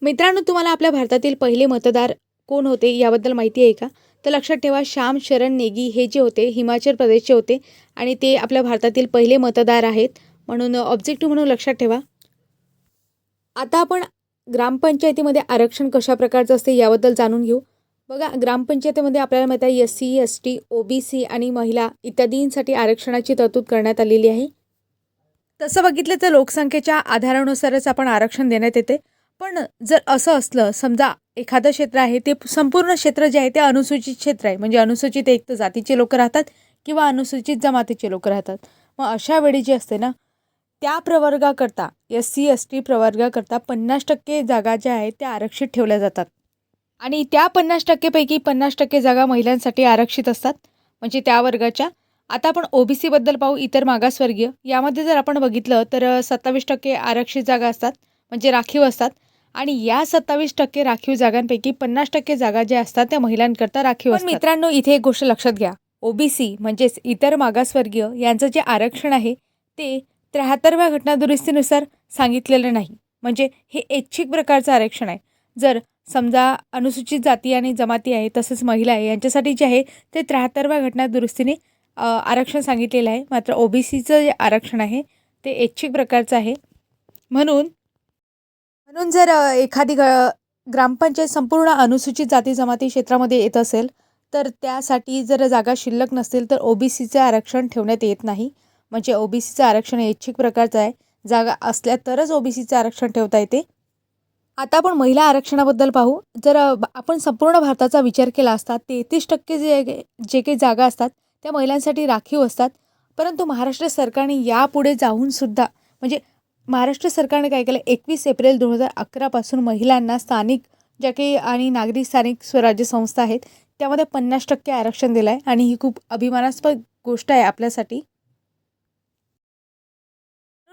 मित्रांनो, तुम्हाला आपल्या भारतातील पहिले मतदार कोण होते याबद्दल माहिती आहे का? तर लक्षात ठेवा, श्याम शरण नेगी हे जे होते हिमाचल प्रदेशचे होते आणि ते आपल्या भारतातील पहिले मतदार आहेत, म्हणून ऑब्जेक्टिव्ह म्हणून लक्षात ठेवा. आता आपण ग्रामपंचायतीमध्ये आरक्षण कशा प्रकारचं असते याबद्दल जाणून घेऊ. बघा, ग्रामपंचायतीमध्ये आपल्याला माहीत आहे SC ST OBC आणि महिला इत्यादींसाठी आरक्षणाची तरतूद करण्यात आलेली आहे. तसं बघितलं तर लोकसंख्येच्या आधारानुसारच आपण आरक्षण देण्यात येते. पण जर असं असलं, समजा एखादं क्षेत्र आहे ते संपूर्ण क्षेत्र जे आहे ते अनुसूचित क्षेत्र आहे, म्हणजे अनुसूचित एक तर जातीचे लोक राहतात किंवा अनुसूचित जमातीचे लोक राहतात. मग अशा वेळी जे असते ना, त्या प्रवर्गाकरता SC ST प्रवर्गाकरता 50% जागा ज्या आहेत त्या आरक्षित ठेवल्या जातात आणि त्या 50% पैकी 50% जागा महिलांसाठी आरक्षित असतात, म्हणजे त्या वर्गाच्या. आता आपण OBC बद्दल पाहू, इतर मागासवर्गीय. यामध्ये जर आपण बघितलं तर 27% आरक्षित जागा असतात, म्हणजे राखीव असतात. आणि या 27% राखीव जागांपैकी 50% जागा ज्या असतात त्या महिलांकरता राखीव असतात. मित्रांनो, इथे एक गोष्ट लक्षात घ्या, OBC म्हणजेच इतर मागासवर्गीय यांचं जे आरक्षण आहे ते 73व्या घटनादुरुस्तीनुसार सांगितलेलं नाही, म्हणजे हे ऐच्छिक प्रकारचं आरक्षण आहे. जर समजा अनुसूचित जाती आणि जमाती आहे तसंच महिला आहे यांच्यासाठी जे आहे ते 73व्या घटनादुरुस्तीने आरक्षण सांगितलेलं आहे. मात्र OBCचं जे आरक्षण आहे ते ऐच्छिक प्रकारचं आहे. म्हणून जर एखादी ग्रामपंचायत संपूर्ण अनुसूचित जाती जमाती क्षेत्रामध्ये येत असेल तर त्यासाठी जर जागा शिल्लक नसतील तर OBCचं आरक्षण ठेवण्यात येत नाही, म्हणजे OBCचं आरक्षण ऐच्छिक प्रकारचं आहे. जागा असल्या तरच OBCचं आरक्षण ठेवता येते. आता आपण महिला आरक्षणाबद्दल पाहू. जर आपण संपूर्ण भारताचा विचार केला असता 33% जे काही जागा असतात त्या महिलांसाठी राखीव असतात. परंतु महाराष्ट्र सरकारने यापुढे जाऊनसुद्धा, म्हणजे महाराष्ट्र सरकारने काय केलं, 21 एप्रिल 2011 पासून महिलांना स्थानिक ज्या काही आणि नागरी स्थानिक स्वराज्य संस्था आहेत त्यामध्ये 50% आरक्षण दिलं आहे आणि ही खूप अभिमानास्पद गोष्ट आहे आपल्यासाठी.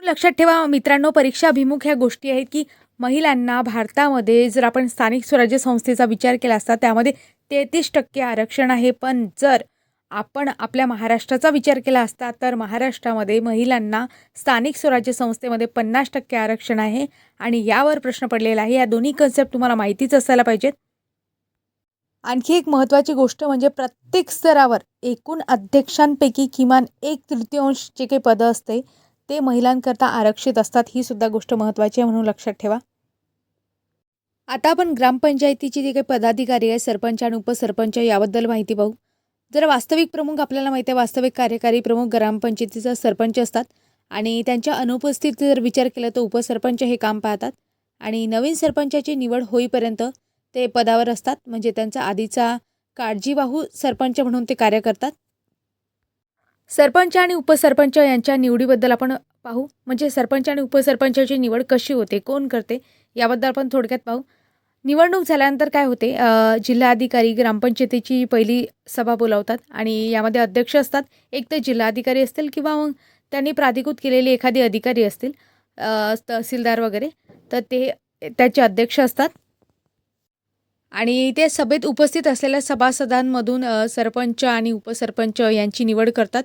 लक्षात ठेवा मित्रांनो, परीक्षा अभिमुख ह्या गोष्टी आहेत की महिलांना भारतामध्ये जर आपण स्थानिक स्वराज्य संस्थेचा विचार केला असता त्यामध्ये 33% आरक्षण आहे. पण जर आपण आपल्या महाराष्ट्राचा विचार केला असता तर महाराष्ट्रामध्ये महिलांना स्थानिक स्वराज्य संस्थेमध्ये 50% आरक्षण आहे आणि यावर प्रश्न पडलेला आहे. या दोन्ही कन्सेप्ट तुम्हाला माहितीच असायला पाहिजेत. आणखी एक महत्त्वाची गोष्ट म्हणजे प्रत्येक स्तरावर एकूण अध्यक्षांपैकी किमान 1/3 जे काही पदं असते ते महिलांकरता आरक्षित असतात. ही सुद्धा गोष्ट महत्त्वाची आहे, म्हणून लक्षात ठेवा. आता आपण ग्रामपंचायतीचे जे काही पदाधिकारी आहे, सरपंच आणि उपसरपंच, याबद्दल माहिती पाहू. जर वास्तविक प्रमुख आपल्याला माहिती आहे, वास्तविक कार्यकारी प्रमुख ग्रामपंचायतीचा सरपंच असतात आणि त्यांच्या अनुपस्थितीत जर विचार केला तर उपसरपंच हे काम पाहतात आणि नवीन सरपंचाची निवड होईपर्यंत ते पदावर असतात, म्हणजे त्यांचा आधीचा काळजीवाहू सरपंच म्हणून ते कार्य करतात. सरपंच आणि उपसरपंच यांच्या निवडीबद्दल आपण पाहू. म्हणजे सरपंच आणि उपसरपंचाची निवड कशी होते, कोण करते याबद्दल आपण थोडक्यात पाहू. निवडणूक झाल्यानंतर काय होते, जिल्हाधिकारी ग्रामपंचायतीची पहिली सभा बोलावतात आणि यामध्ये अध्यक्ष असतात. एक तर जिल्हाधिकारी असतील किंवा मग त्यांनी प्राधिकृत केलेले एखादे अधिकारी असतील, तहसीलदार वगैरे, तर ते त्याचे अध्यक्ष असतात आणि ते सभेत उपस्थित असलेल्या सभासदांमधून सरपंच आणि उपसरपंच यांची निवड करतात.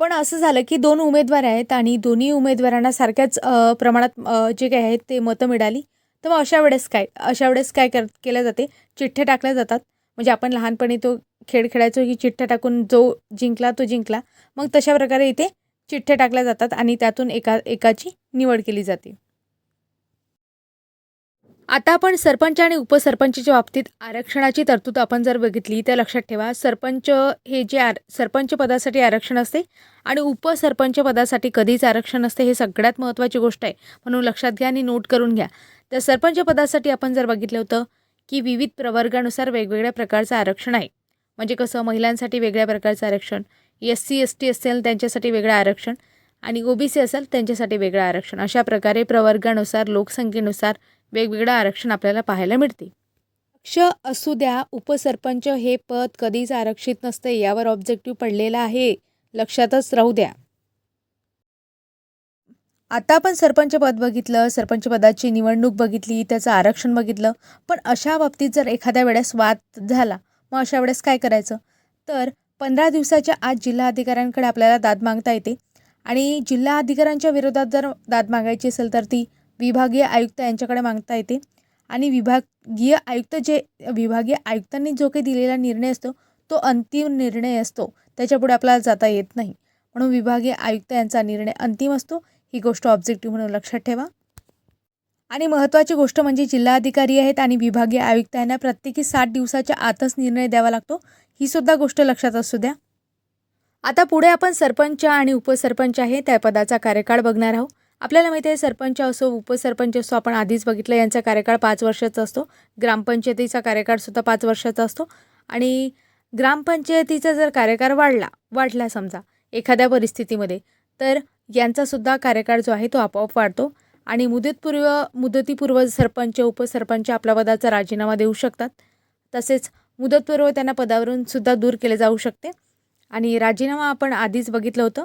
पण असं झालं की 2 उमेदवार आहेत आणि दोन्ही उमेदवारांना सारख्याच प्रमाणात जे काही आहेत ते मतं मिळाली. तर मग अशा वेळेस काय केलं जाते, चिठ्ठ्या टाकल्या जातात. म्हणजे आपण लहानपणी तो खेळ खेळायचो की चिठ्ठ्या टाकून जो जिंकला तो जिंकला. मग तशा प्रकारे इथे चिठ्ठ्या टाकल्या जातात आणि त्यातून एकाची निवड केली जाते. आता आपण सरपंच आणि उपसरपंचच्या बाबतीत आरक्षणाची तरतूद आपण जर बघितली तर लक्षात ठेवा, सरपंच हे जे सरपंच पदासाठी आरक्षण असते आणि उपसरपंच पदासाठी कधीच आरक्षण नसते. हे सगळ्यात महत्त्वाची गोष्ट आहे, म्हणून लक्षात घ्या आणि नोट करून घ्या. तर सरपंच पदासाठी आपण जर बघितलं होतं की विविध प्रवर्गानुसार वेगवेगळ्या प्रकारचं आरक्षण आहे. म्हणजे कसं, महिलांसाठी वेगळ्या प्रकारचं आरक्षण, SC ST असेल त्यांच्यासाठी वेगळं आरक्षण आणि OBC असेल त्यांच्यासाठी वेगळं आरक्षण. अशा प्रकारे प्रवर्गानुसार लोकसंख्येनुसार वेगवेगळं आरक्षण आपल्याला पाहायला मिळते. क्ष असू द्या, उपसरपंच हे पद कधीच आरक्षित नसते, यावर ऑब्जेक्टिव्ह पडलेला आहे, लक्षातच राहू द्या. आता आपण सरपंच पद बघितलं, सरपंच पदाची निवडणूक बघितली, त्याचं आरक्षण बघितलं. पण अशा बाबतीत जर एखाद्या वेळेस वाद झाला, मग अशा वेळेस काय करायचं? तर 15 दिवसाच्या आत जिल्हाधिकाऱ्यांकडे आपल्याला दाद मागता येते. आणि जिल्हाधिकाऱ्यांच्या विरोधात जर दाद मागायची असेल तर ती विभागीय आयुक्त यांच्याकडे मागता येते. आणि विभागीय आयुक्तांनी जो काही दिलेला निर्णय असतो तो अंतिम निर्णय असतो, त्याच्यापुढे आपल्याला जाता येत नाही. म्हणून विभागीय आयुक्त यांचा निर्णय अंतिम असतो, ही गोष्ट ऑब्जेक्टिव्ह म्हणून लक्षात ठेवा. आणि महत्त्वाची गोष्ट म्हणजे जिल्हाधिकारी आहेत आणि विभागीय आयुक्त यांना प्रत्येकी 60 दिवसाच्या आतच निर्णय द्यावा लागतो, ही सुद्धा गोष्ट लक्षात असू द्या. आता पुढे आपण सरपंच आणि उपसरपंच आहे त्या पदाचा कार्यकाळ बघणार आहोत. आपल्याला माहिती आहे सरपंच असो उपसरपंच असो, आपण आधीच बघितलं यांचा कार्यकाळ 5 वर्षाचा असतो. ग्रामपंचायतीचा कार्यकाळसुद्धा 5 वर्षाचा असतो. आणि ग्रामपंचायतीचा जर कार्यकाळ वाढला समजा एखाद्या परिस्थितीमध्ये, तर यांचासुद्धा कार्यकाळ जो आहे तो आपोआप वाढतो. आणि मुदतीपूर्व सरपंच उपसरपंच आपल्या पदाचा राजीनामा देऊ शकतात. तसेच मुदतपूर्व त्यांना पदावरून सुद्धा दूर केले जाऊ शकते. आणि राजीनामा आपण आधीच बघितलं होतं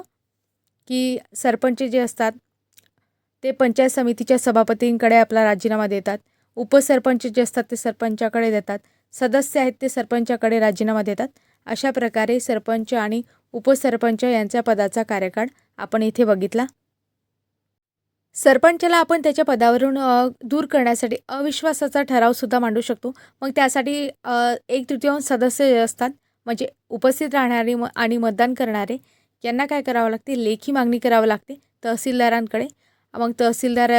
की सरपंच जे असतात ते पंचायत समितीच्या सभापतींकडे आपला राजीनामा देतात. उपसरपंच जे असतात ते सरपंचाकडे देतात. सदस्य आहेत ते सरपंचाकडे राजीनामा देतात. अशा प्रकारे सरपंच आणि उपसरपंच यांच्या पदाचा कार्यकाळ आपण इथे बघितला. सरपंचाला आपण त्याच्या पदावरून दूर करण्यासाठी अविश्वासाचा ठरावसुद्धा मांडू शकतो. मग त्यासाठी 1/3 सदस्य जे असतात म्हणजे उपस्थित राहणारे आणि मतदान करणारे यांना काय करावं लागते, लेखी मागणी करावी लागते तहसीलदारांकडे. मग तहसीलदार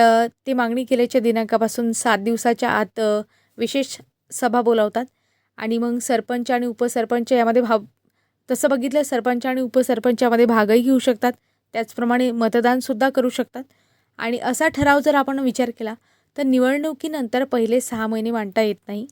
ते मागणी केल्याच्या दिनांकापासून 7 दिवसाच्या आत विशेष सभा बोलावतात. आणि मग सरपंच आणि उपसरपंच यामध्ये तसं बघितलं सरपंच आणि उपसरपंचामध्ये भागही घेऊ शकतात. त्याचप्रमाणे मतदानसुद्धा करू शकतात. आणि असा ठराव जर आपण विचार केला तर निवडणुकीनंतर पहिले 6 महिने मांडता येत नाही.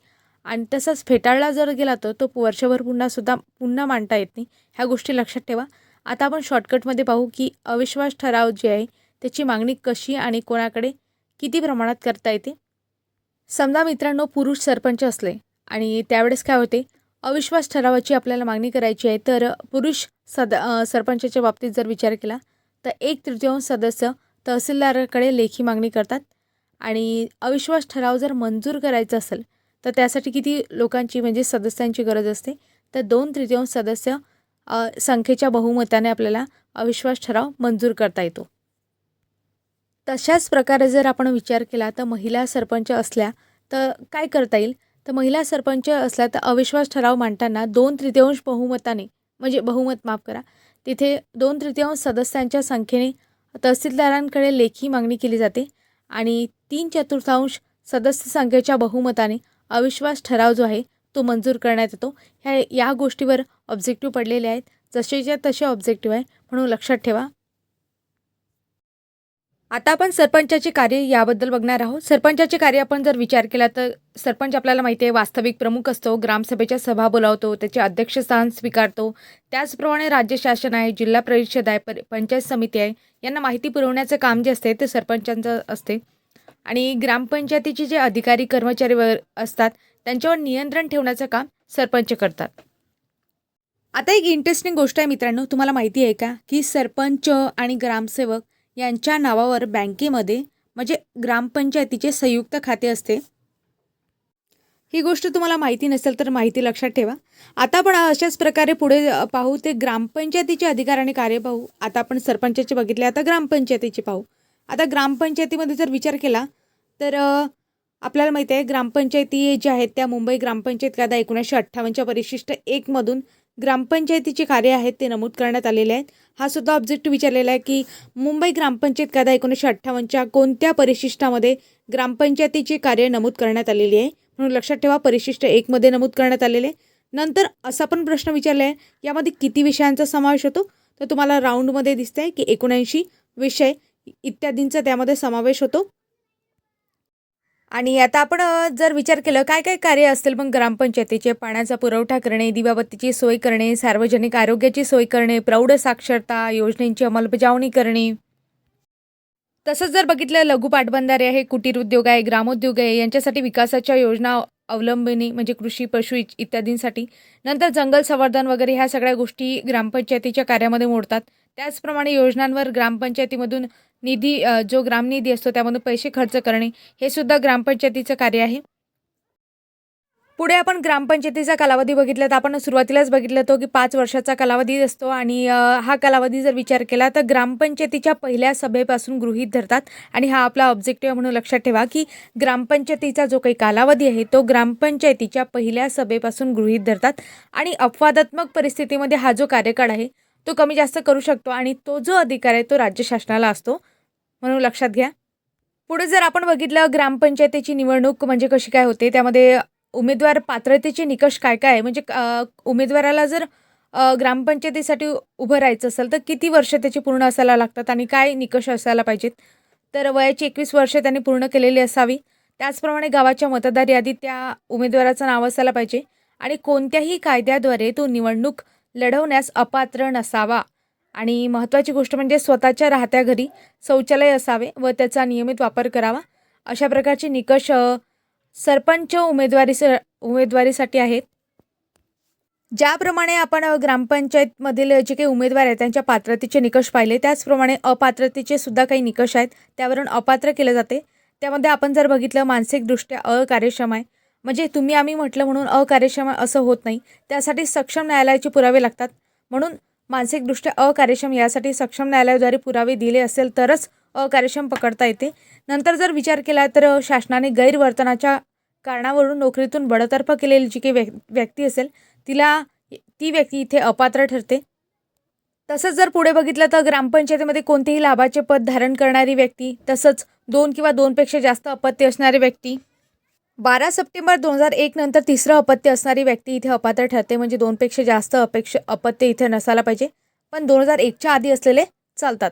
आणि तसंच फेटाळला जर गेला तर तो वर्षभर पुन्हा मांडता येत नाही. ह्या गोष्टी लक्षात ठेवा. आता आपण शॉर्टकटमध्ये पाहू की अविश्वास ठराव जे आहे त्याची मागणी कशी आणि कोणाकडे किती प्रमाणात करता येते. समजा मित्रांनो पुरुष सरपंच असले आणि त्यावेळेस काय होते, अविश्वास ठरावाची आपल्याला मागणी करायची आहे. तर पुरुष सरपंचाच्या बाबतीत जर विचार केला तर 1/3 सदस्य तहसीलदाराकडे लेखी मागणी करतात. आणि अविश्वास ठराव जर मंजूर करायचा असेल तर त्यासाठी किती लोकांची म्हणजे सदस्यांची गरज असते, तर 2/3 सदस्य संख्येच्या बहुमताने आपल्याला अविश्वास ठराव मंजूर करता येतो. तशाच प्रकारे जर आपण विचार केला तर महिला सरपंच असल्या तर काय करता येईल, तर महिला सरपंच असल्या तर अविश्वास ठराव मांडताना 2/3 बहुमताने म्हणजे तिथे 2/3 सदस्यांच्या संख्येने तहसीलदारांकडे लेखी मागणी केली जाते. आणि 3/4 सदस्य संख्येच्या बहुमताने अविश्वास ठराव जो आहे तो मंजूर करण्यात येतो. या गोष्टीवर ऑब्जेक्टिव्ह पडलेले आहेत, जसेच्या तसे ऑब्जेक्टिव्ह आहे, म्हणून लक्षात ठेवा. आता आपण सरपंचाचे कार्य याबद्दल बघणार आहोत. सरपंचाचे कार्य आपण जर विचार केला तर सरपंच आपल्याला माहिती आहे वास्तविक प्रमुख असतो, ग्रामसभेच्या सभा बोलावतो, त्याचे अध्यक्षस्थान स्वीकारतो. त्याचप्रमाणे राज्य शासन आहे, जिल्हा परिषद आहे, पंचायत समिती आहे, यांना माहिती पुरवण्याचं काम जे असते ते सरपंचांचं असते. आणि ग्रामपंचायतीचे जे अधिकारी कर्मचारी असतात त्यांच्यावर नियंत्रण ठेवण्याचं काम सरपंच करतात. आता एक इंटरेस्टिंग गोष्ट आहे मित्रांनो, तुम्हाला माहिती आहे का की सरपंच आणि ग्रामसेवक यांच्या नावावर बँकेमध्ये म्हणजे ग्रामपंचायतीचे संयुक्त खाते असते. ही गोष्ट तुम्हाला माहिती नसेल तर माहिती लक्षात ठेवा. आता आपण अशाच प्रकारे पुढे पाहू ते ग्रामपंचायतीचे अधिकार आणि कार्य पाहू. आता आपण सरपंचाचे बघितले, आता ग्रामपंचायतीचे पाहू. आता ग्रामपंचायतीमध्ये जर विचार केला तर आपल्याला माहिती आहे ग्रामपंचायती ज्या आहेत त्या मुंबई ग्रामपंचायत कायदा 1958च्या परिशिष्ट 1मधून ग्रामपंचायतीचे कार्य आहेत ते नमूद करण्यात आलेले आहेत. हा सुद्धा ऑब्जेक्टिव्ह विचारलेला आहे की मुंबई ग्रामपंचायत कायदा 1958च्या कोणत्या परिशिष्टामध्ये ग्रामपंचायतीचे कार्य नमूद करण्यात आलेली आहे, म्हणून लक्षात ठेवा परिशिष्ट 1मध्ये नमूद करण्यात आलेले. नंतर असा पण प्रश्न विचारला आहे यामध्ये किती विषयांचा समावेश होतो, तर तुम्हाला राऊंडमध्ये दिसतंय की 79 विषय इत्यादींचा त्यामध्ये समावेश होतो. आणि आता आपण जर विचार केलं काय काय कार्य असतील मग ग्रामपंचायतीचे, पाण्याचा पुरवठा करणे, दिवाबत्तीची सोय करणे, सार्वजनिक आरोग्याची सोय करणे, प्रौढ साक्षरता योजनेची अंमलबजावणी करणे. तसंच जर बघितलं लघु पाटबंधारे आहे, कुटीर उद्योग आहे, ग्रामोद्योग आहे, यांच्यासाठी विकासाच्या योजना अवलंबिनी म्हणजे कृषी, पशु इत्यादींसाठी. नंतर जंगल संवर्धन वगैरे ह्या सगळ्या गोष्टी ग्रामपंचायतीच्या कार्यामध्ये मोडतात. त्याचप्रमाणे योजनांवर ग्रामपंचायतीमधून जो ग्रामनिधी असतो त्यामधून पैसे खर्च करणे हे सुद्धा ग्रामपंचायतीचं कार्य आहे. पुढे आपण ग्रामपंचायतीचा कालावधी बघितला तर आपण सुरुवातीलाच बघितलं होतं की 5 वर्षाचा कालावधी असतो आणि हा कालावधी जर विचार केला तर ग्रामपंचायतीच्या पहिल्या सभेपासून गृहीत धरतात आणि हा आपला ऑब्जेक्टिव्ह म्हणून लक्षात ठेवा की ग्रामपंचायतीचा जो काही कालावधी आहे तो ग्रामपंचायतीच्या पहिल्या सभेपासून गृहीत धरतात आणि अपवादात्मक परिस्थितीमध्ये हा जो कार्यकाळ आहे तो कमी जास्त करू शकतो आणि तो जो अधिकार आहे तो राज्य शासनाला असतो म्हणून लक्षात घ्या. पुढे जर आपण बघितलं ग्रामपंचायतीची निवडणूक म्हणजे कशी काय होते त्यामध्ये उमेदवार पात्रतेचे निकष काय काय आहे म्हणजे उमेदवाराला जर ग्रामपंचायतीसाठी उभं राहायचं असेल तर किती वर्ष त्याची पूर्ण असायला लागतात आणि काय निकष असायला पाहिजेत. तर वयाची 21 वर्ष त्यांनी पूर्ण केलेली असावी. त्याचप्रमाणे गावाच्या मतदार यादीत त्या उमेदवाराचं नाव असायला पाहिजे आणि कोणत्याही कायद्याद्वारे तो निवडणूक लढवण्यास अपात्र नसावा आणि महत्त्वाची गोष्ट म्हणजे स्वतःच्या राहत्या घरी शौचालय असावे व त्याचा नियमित वापर करावा. अशा प्रकारचे निकष सरपंच उमेदवारीसाठी आहेत. ज्याप्रमाणे आपण ग्रामपंचायतमधील जे काही उमेदवार आहेत त्यांच्या पात्रतेचे निकष पाहिले त्याचप्रमाणे अपात्रतेचे सुद्धा काही निकष आहेत. त्यावरून अपात्र केले जाते. त्यामध्ये आपण जर बघितलं मानसिकदृष्ट्या अकार्यक्षम आहे म्हणजे तुम्ही आम्ही म्हटलं म्हणून अकार्यक्षम असं होत नाही. त्यासाठी सक्षम न्यायालयाचे पुरावे लागतात. म्हणून मानसिकदृष्ट्या अकार्यक्षम यासाठी सक्षम न्यायालयाद्वारे पुरावे दिले असेल तरच अकार्यक्षम पकडता येते. नंतर जर विचार केला तर शासनाने गैरवर्तनाच्या कारणावरून नोकरीतून बडतर्फ केलेली जी काही व्यक्ती असेल ती व्यक्ती इथे अपात्र ठरते. तसंच जर पुढे बघितलं तर ग्रामपंचायतीमध्ये कोणतेही लाभाचे पद धारण करणारी व्यक्ती तसंच 2 किंवा 2पेक्षा जास्त अपत्य असणारी व्यक्ती 12 सप्टेंबर 2001 नंतर तिसरं अपत्य असणारी व्यक्ती इथे अपात्र ठरते म्हणजे 2पेक्षा जास्त अपत्य इथे नसायला पाहिजे पण 2001च्या आधी असलेले चालतात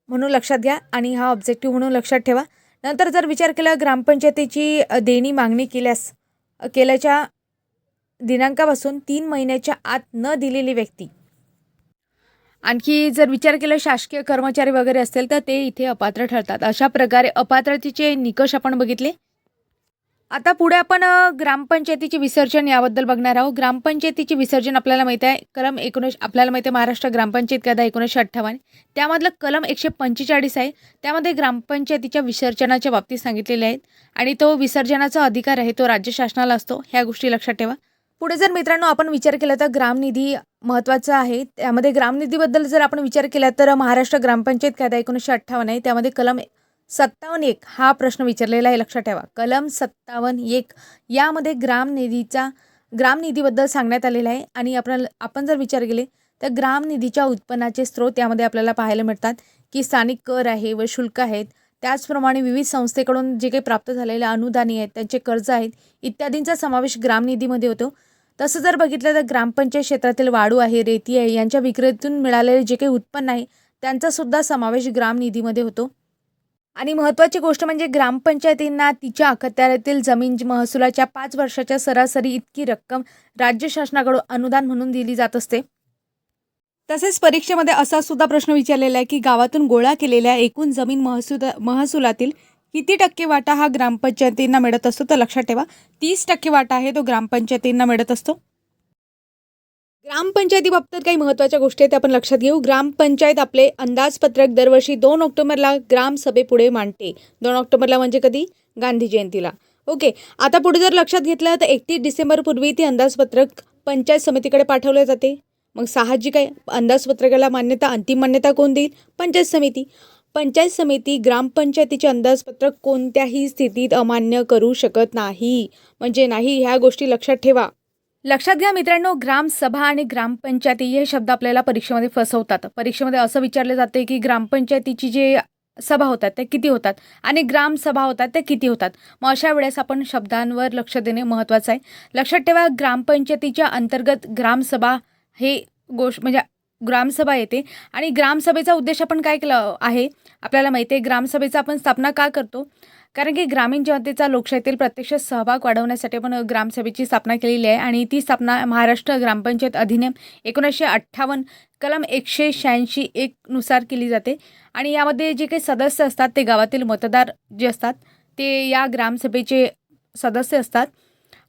म्हणून लक्षात घ्या आणि हा ऑब्जेक्टिव्ह म्हणून लक्षात ठेवा. नंतर जर विचार केला ग्रामपंचायतीची देणी मागणी केल्याच्या दिनांकापासून 3 महिन्याच्या आत न दिलेली व्यक्ती आणखी जर विचार केला शासकीय कर्मचारी वगैरे असतील तर ते इथे अपात्र ठरतात. अशा प्रकारे अपात्रतेचे निकष आपण बघितले. आता पुढे आपण ग्रामपंचायतीचे विसर्जन याबद्दल बघणार आहोत. ग्रामपंचायतीचे विसर्जन आपल्याला माहिती आहे आपल्याला माहिती आहे महाराष्ट्र ग्रामपंचायत कायदा 1958 त्यामधलं कलम 145 आहे. त्यामध्ये ग्रामपंचायतीच्या विसर्जनाच्या बाबतीत सांगितलेले आहेत आणि तो विसर्जनाचा अधिकार आहे तो राज्य शासनाला असतो. ह्या गोष्टी लक्षात ठेवा. पुढे जर मित्रांनो आपण विचार केला तर ग्रामनिधी महत्त्वाचा आहे. त्यामध्ये ग्रामनिधीबद्दल जर आपण विचार केला तर महाराष्ट्र ग्रामपंचायत कायदा 1958 आहे. त्यामध्ये कलम 57(1) हा प्रश्न विचारलेला आहे लक्षात ठेवा. कलम 57(1) यामध्ये ग्रामनिधीबद्दल सांगण्यात आलेलं आहे आणि आपण जर विचार केले तर ग्रामनिधीच्या उत्पन्नाचे स्रोत यामध्ये आपल्याला पाहायला मिळतात की स्थानिक कर आहे व शुल्क आहेत. त्याचप्रमाणे विविध संस्थेकडून जे काही प्राप्त झालेले अनुदाने आहेत त्यांचे कर्ज आहेत इत्यादींचा समावेश ग्रामनिधीमध्ये होतो. तसं जर बघितलं तर ग्रामपंचायत क्षेत्रातील वाळू आहे रेती आहे यांच्या विक्रीतून मिळालेले जे काही उत्पन्न आहे त्यांचा सुद्धा समावेश ग्रामनिधीमध्ये होतो. आणि महत्त्वाची गोष्ट म्हणजे ग्रामपंचायतींना तिच्या अखत्यारीतील जमीन महसुलाच्या 5 वर्षाच्या सरासरी इतकी रक्कम राज्य शासनाकडून अनुदान म्हणून दिली जात असते. तसेच परीक्षेमध्ये असा सुद्धा प्रश्न विचारलेला आहे की गावातून गोळा केलेल्या एकूण जमीन महसुलातील किती टक्के वाटा हा ग्रामपंचायतींना मिळत असतो. तर लक्षात ठेवा 30% वाटा आहे तो ग्रामपंचायतींना मिळत असतो. ग्रामपंचायतीबाबत काही महत्त्वाच्या गोष्टी आहेत आपण लक्षात घेऊ. ग्रामपंचायत आपले अंदाजपत्रक दरवर्षी 2 ऑक्टोबरला ग्रामसभेपुढे मांडते. 2 ऑक्टोबरला म्हणजे कधी? गांधी जयंतीला. ओके. आता पुढे जर लक्षात घेतलं तर 31 डिसेंबरपूर्वी ते अंदाजपत्रक पंचायत समितीकडे पाठवले जाते. मग साहजिक आहे अंदाजपत्रकाला अंतिम मान्यता कोण देईल? पंचायत समिती. पंचायत समिती ग्रामपंचायतीचे अंदाजपत्रक कोणत्याही स्थितीत अमान्य करू शकत नाही म्हणजे नाही. ह्या गोष्टी लक्षात ठेवा. लक्षात घ्या मित्रांनो ग्रामसभा आणि ग्रामपंचायती हे शब्द आपल्याला परीक्षेमध्ये फसवतात. परीक्षेमध्ये असं विचारले जाते की ग्रामपंचायतीची जे सभा होतात त्या किती होतात आणि ग्रामसभा होतात त्या किती होतात. मग अशा वेळेस आपण शब्दांवर लक्ष देणे महत्त्वाचं आहे. लक्षात ठेवा ग्रामपंचायतीच्या अंतर्गत ग्रामसभा हे म्हणजे ग्रामसभा येते आणि ग्रामसभेचा उद्देश आपण काय केलं आहे आपल्याला माहिती आहे. ग्रामसभेचा आपण स्थापना का करतो? कारण की ग्रामीण जनतेचा लोकशाहीतील प्रत्यक्ष सहभाग वाढवण्यासाठी आपण ग्रामसभेची स्थापना केलेली आहे आणि ती स्थापना महाराष्ट्र ग्रामपंचायत अधिनियम 1958 कलम 186(1) नुसार केली जाते आणि यामध्ये जे काही सदस्य असतात ते गावातील मतदार जे असतात ते या ग्रामसभेचे सदस्य असतात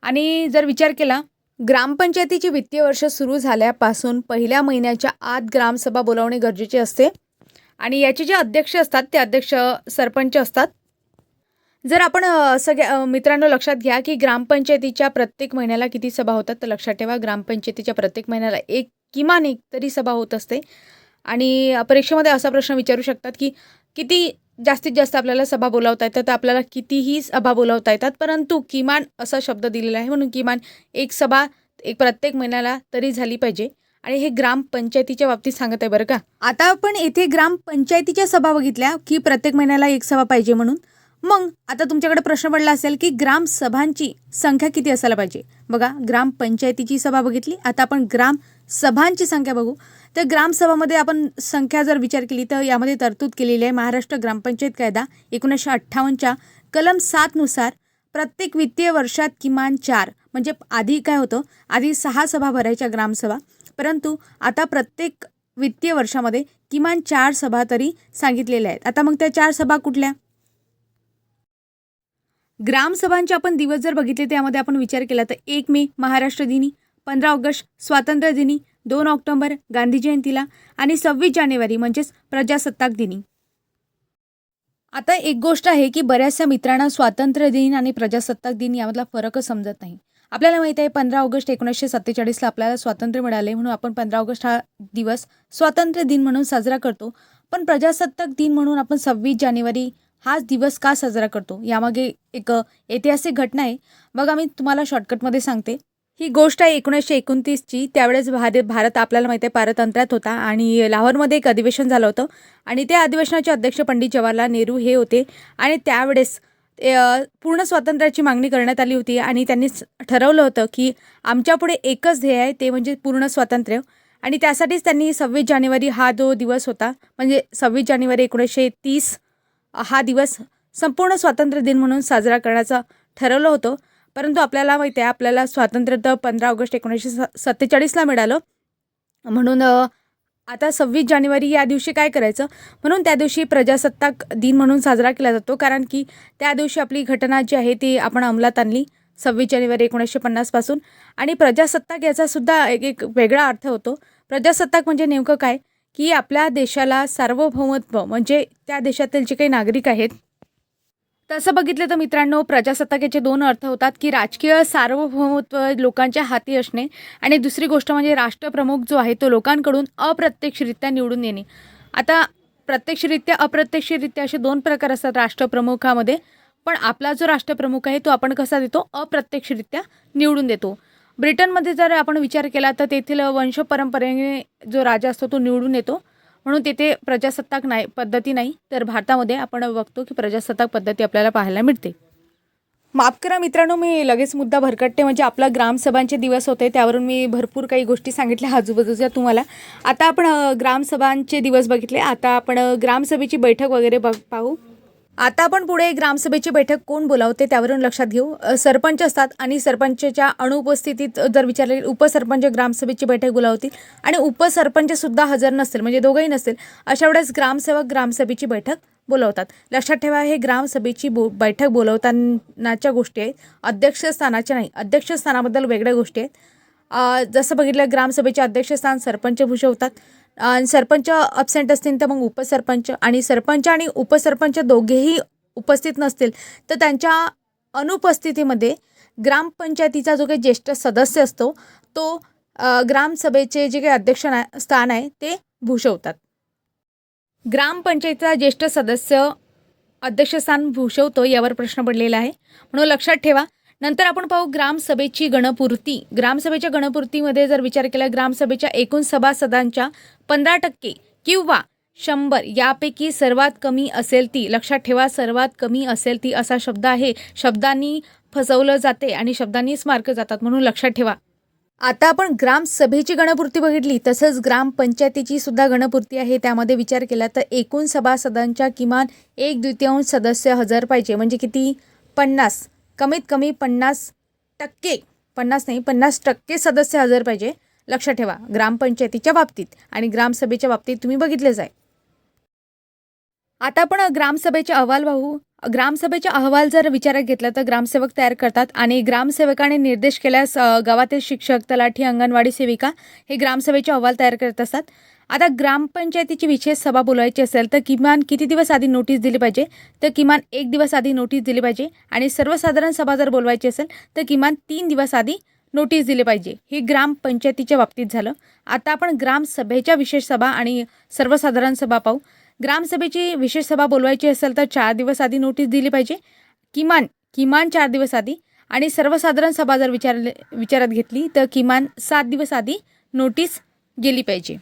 आणि जर विचार केला, ग्रामपंचायतीचे वित्तीय वर्ष सुरू झाल्यापासून पहिल्या महिन्याच्या आत ग्रामसभा बोलावणे गरजेचे असते आणि याचे जे अध्यक्ष असतात ते अध्यक्ष सरपंच असतात. जर आपण सगळ्या मित्रांनो लक्षात घ्या की ग्रामपंचायतीच्या प्रत्येक महिन्याला किती सभा होतात, तर लक्षात ठेवा ग्रामपंचायतीच्या प्रत्येक महिन्याला किमान एक तरी सभा होत असते. आणि परीक्षेमध्ये असा प्रश्न विचारू शकतात की किती जास्तीत जास्त आपल्याला सभा बोलावता येतात, तर आपल्याला कितीही सभा बोलावता येतात, परंतु किमान असा शब्द दिलेला आहे म्हणून किमान एक सभा एक प्रत्येक महिन्याला तरी झाली पाहिजे. आणि हे ग्रामपंचायतीच्या बाबतीत सांगत आहे बरं का. आता आपण येथे ग्रामपंचायतीच्या सभा बघितल्या की प्रत्येक महिन्याला एक सभा पाहिजे म्हणून. मग आता तुमच्याकडे प्रश्न पडला असेल की ग्रामसभांची संख्या किती असायला पाहिजे. बघा, ग्रामपंचायतीची सभा बघितली, आता आपण ग्रामसभांची संख्या बघू. तर ग्रामसभामध्ये आपण संख्या जर विचार केली तर यामध्ये तरतूद केलेली आहे महाराष्ट्र ग्रामपंचायत कायदा 1958च्या कलम 7 नुसार प्रत्येक वित्तीय वर्षात किमान 4, म्हणजे आधी काय होतं, आधी 6 सभा भरायच्या ग्रामसभा, परंतु आता प्रत्येक वित्तीय वर्षामध्ये किमान 4 सभा तरी सांगितलेल्या आहेत. आता मग त्या 4 सभा कुठल्या? ग्रामसभांचे आपण दिवस जर बघितले त्यामध्ये आपण विचार केला तर 1 मे महाराष्ट्र दिनी, 15 ऑगस्ट स्वातंत्र्य दिनी, 2 ऑक्टोबर गांधी जयंतीला आणि 26 जानेवारी म्हणजेच प्रजासत्ताक दिनी. आता एक गोष्ट आहे की बऱ्याचशा मित्रांना स्वातंत्र्य दिन आणि प्रजासत्ताक दिन यामधला फरकच समजत नाही. आपल्याला माहिती आहे 15 ऑगस्ट 1947ला आपल्याला स्वातंत्र्य मिळाले म्हणून आपण 15 ऑगस्ट हा दिवस स्वातंत्र्य दिन म्हणून साजरा करतो. पण प्रजासत्ताक दिन म्हणून आपण 26 जानेवारी हाच दिवस का साजरा करतो, यामागे एक ऐतिहासिक घटना आहे. बघा, मी तुम्हाला शॉर्टकटमध्ये सांगते. ही गोष्ट आहे 1929ची. त्यावेळेस भारत आपल्याला माहिती आहे पारतंत्र्यात होता आणि लाहोरमध्ये एक अधिवेशन झालं होतं आणि त्या अधिवेशनाचे अध्यक्ष पंडित जवाहरलाल नेहरू हे होते. आणि त्यावेळेस पूर्ण स्वातंत्र्याची मागणी करण्यात आली होती आणि त्यांनी ठरवलं होतं की आमच्यापुढे एकच ध्येय आहे, ते म्हणजे पूर्ण स्वातंत्र्य. आणि त्यासाठीच त्यांनी 26 जानेवारी हा जो दिवस होता, म्हणजे 26 जानेवारी 1930 हा दिवस संपूर्ण स्वातंत्र्य दिन म्हणून साजरा करण्याचं ठरवलं होतं. परंतु आपल्याला माहिती आहे आपल्याला स्वातंत्र्य तर 15 ऑगस्ट 1947ला मिळालं. म्हणून आता 26 जानेवारी या दिवशी काय करायचं, म्हणून त्या दिवशी प्रजासत्ताक दिन म्हणून साजरा केला जातो. कारण की त्या दिवशी आपली घटना जी आहे ती आपण अंमलात आणली 26 जानेवारी 1950 पासून. आणि प्रजासत्ताक याचासुद्धा एक वेगळा अर्थ होतो. प्रजासत्ताक म्हणजे नेमकं काय, की आपल्या देशाला सार्वभौमत्व, म्हणजे त्या देशातील जे काही नागरिक आहेत, तसं बघितलं तर मित्रांनो प्रजासत्ताकाचे 2 अर्थ होतात की राजकीय सार्वभौमत्व लोकांच्या हाती असणे आणि दुसरी गोष्ट म्हणजे राष्ट्रप्रमुख जो आहे तो लोकांकडून अप्रत्यक्षरित्या निवडून येणे. आता प्रत्यक्षरित्या अप्रत्यक्षरित्या असे 2 प्रकार असतात राष्ट्रप्रमुखामध्ये. पण आपला जो राष्ट्रप्रमुख आहे तो आपण कसा देतो, अप्रत्यक्षरित्या निवडून देतो. ब्रिटनमध्ये जर आपण विचार केला तर तेथील वंशपरंपरेने जो राजा असतो तो निवडून येतो, म्हणून तेथे प्रजासत्ताक नाही पद्धती नाही. तर भारतामध्ये आपण बघतो की प्रजासत्ताक पद्धती आपल्याला पाहायला मिळते. माफ करा मित्रांनो, मी लगेच मुद्दा भरकटते. म्हणजे आपला ग्रामसभांचे दिवस होते त्यावरून मी भरपूर काही गोष्टी सांगितल्या आजूबाजूच्या तुम्हाला. आता आपण ग्रामसभांचे दिवस बघितले, आता आपण ग्रामसभेची बैठक वगैरे पाहू. आता आपण पुढे ग्रामसभेची बैठक कोण बोलावते त्यावरून लक्षात घेऊ. सरपंच असतात आणि सरपंचच्या अनुपस्थितीत जर विचारले उपसरपंच ग्रामसभेची बैठक बोलावतील आणि उपसरपंचसुद्धा हजर नसतील, म्हणजे दोघंही नसतील, अशा वेळेस ग्रामसेवक ग्रामसभेची बैठक बोलवतात. लक्षात ठेवा, हे ग्रामसभेची बैठक बोलवतानाच्या गोष्टी आहेत, अध्यक्षस्थानाच्या नाही. अध्यक्षस्थानाबद्दल वेगळ्या गोष्टी आहेत. जसं बघितलं ग्रामसभेचे अध्यक्षस्थान सरपंच भूषवतात. सरपंच ॲब्सेंट असतील तर मग उपसरपंच, आणि सरपंच आणि उपसरपंच दोघेही उपस्थित नसतील तर त्यांच्या अनुपस्थितीमध्ये ग्रामपंचायतीचा जो काही ज्येष्ठ सदस्य असतो तो ग्रामसभेचे जे काही अध्यक्ष स्थान आहे ते भूषवतात. ग्रामपंचायतीचा ज्येष्ठ सदस्य अध्यक्षस्थान भूषवतो यावर प्रश्न पडलेला आहे, म्हणून लक्षात ठेवा. नंतर आपण पाहू ग्रामसभेची गणपूर्ती. ग्रामसभेच्या गणपूर्तीमध्ये जर विचार केला, ग्रामसभेच्या एकूण सभासदांच्या 15% किंवा 100 यापैकी सर्वात कमी असेल ती, लक्षात ठेवा सर्वात कमी असेल ती असा शब्द आहे. शब्दांनी फसवलं जाते आणि शब्दांनीच मार्क जातात, म्हणून लक्षात ठेवा. आता आपण ग्रामसभेची गणपूर्ती बघितली, तसंच ग्रामपंचायतीची सुद्धा गणपूर्ती आहे. त्यामध्ये विचार केला तर एकूण सभासदांच्या किमान 1/2 सदस्य हजर पाहिजे, म्हणजे किती, 50, कमीत कमी 50%, 50 नाही 50% सदस्य हजर पाहिजे. लक्षात ठेवा ग्रामपंचायतीच्या बाबतीत आणि ग्रामसभेच्या बाबतीत तुम्ही बघितलेच आहे. आता आपण ग्रामसभेचे अहवाल पाहू. ग्रामसभेचा अहवाल जर विचारात घेतला तर ग्रामसेवक तयार करतात आणि ग्रामसेवकाने निर्देश केल्यास गावातील शिक्षक, तलाठी, अंगणवाडी सेविका हे ग्रामसभेचे अहवाल तयार करत असतात. आता ग्रामपंचायतीची विशेष सभा बोलवायची असेल तर किमान किती दिवस आधी नोटीस दिली पाहिजे? तर किमान 1 दिवस आधी नोटीस दिली पाहिजे आणि सर्वसाधारण सभा जर बोलवायची असेल तर किमान 3 दिवस आधी नोटीस दिली पाहिजे. हे ग्रामपंचायतीच्या बाबतीत झालं. आता आपण ग्रामसभेच्या विशेष सभा आणि सर्वसाधारण सभा पाहू. ग्रामसभेची विशेष सभा बोलवायची असेल तर 4 दिवस आधी नोटीस दिली पाहिजे, किमान किमान 4 दिवस आधी. आणि सर्वसाधारण सभा जर विचारात घेतली तर किमान 7 दिवस आधी नोटीस गेली पाहिजे.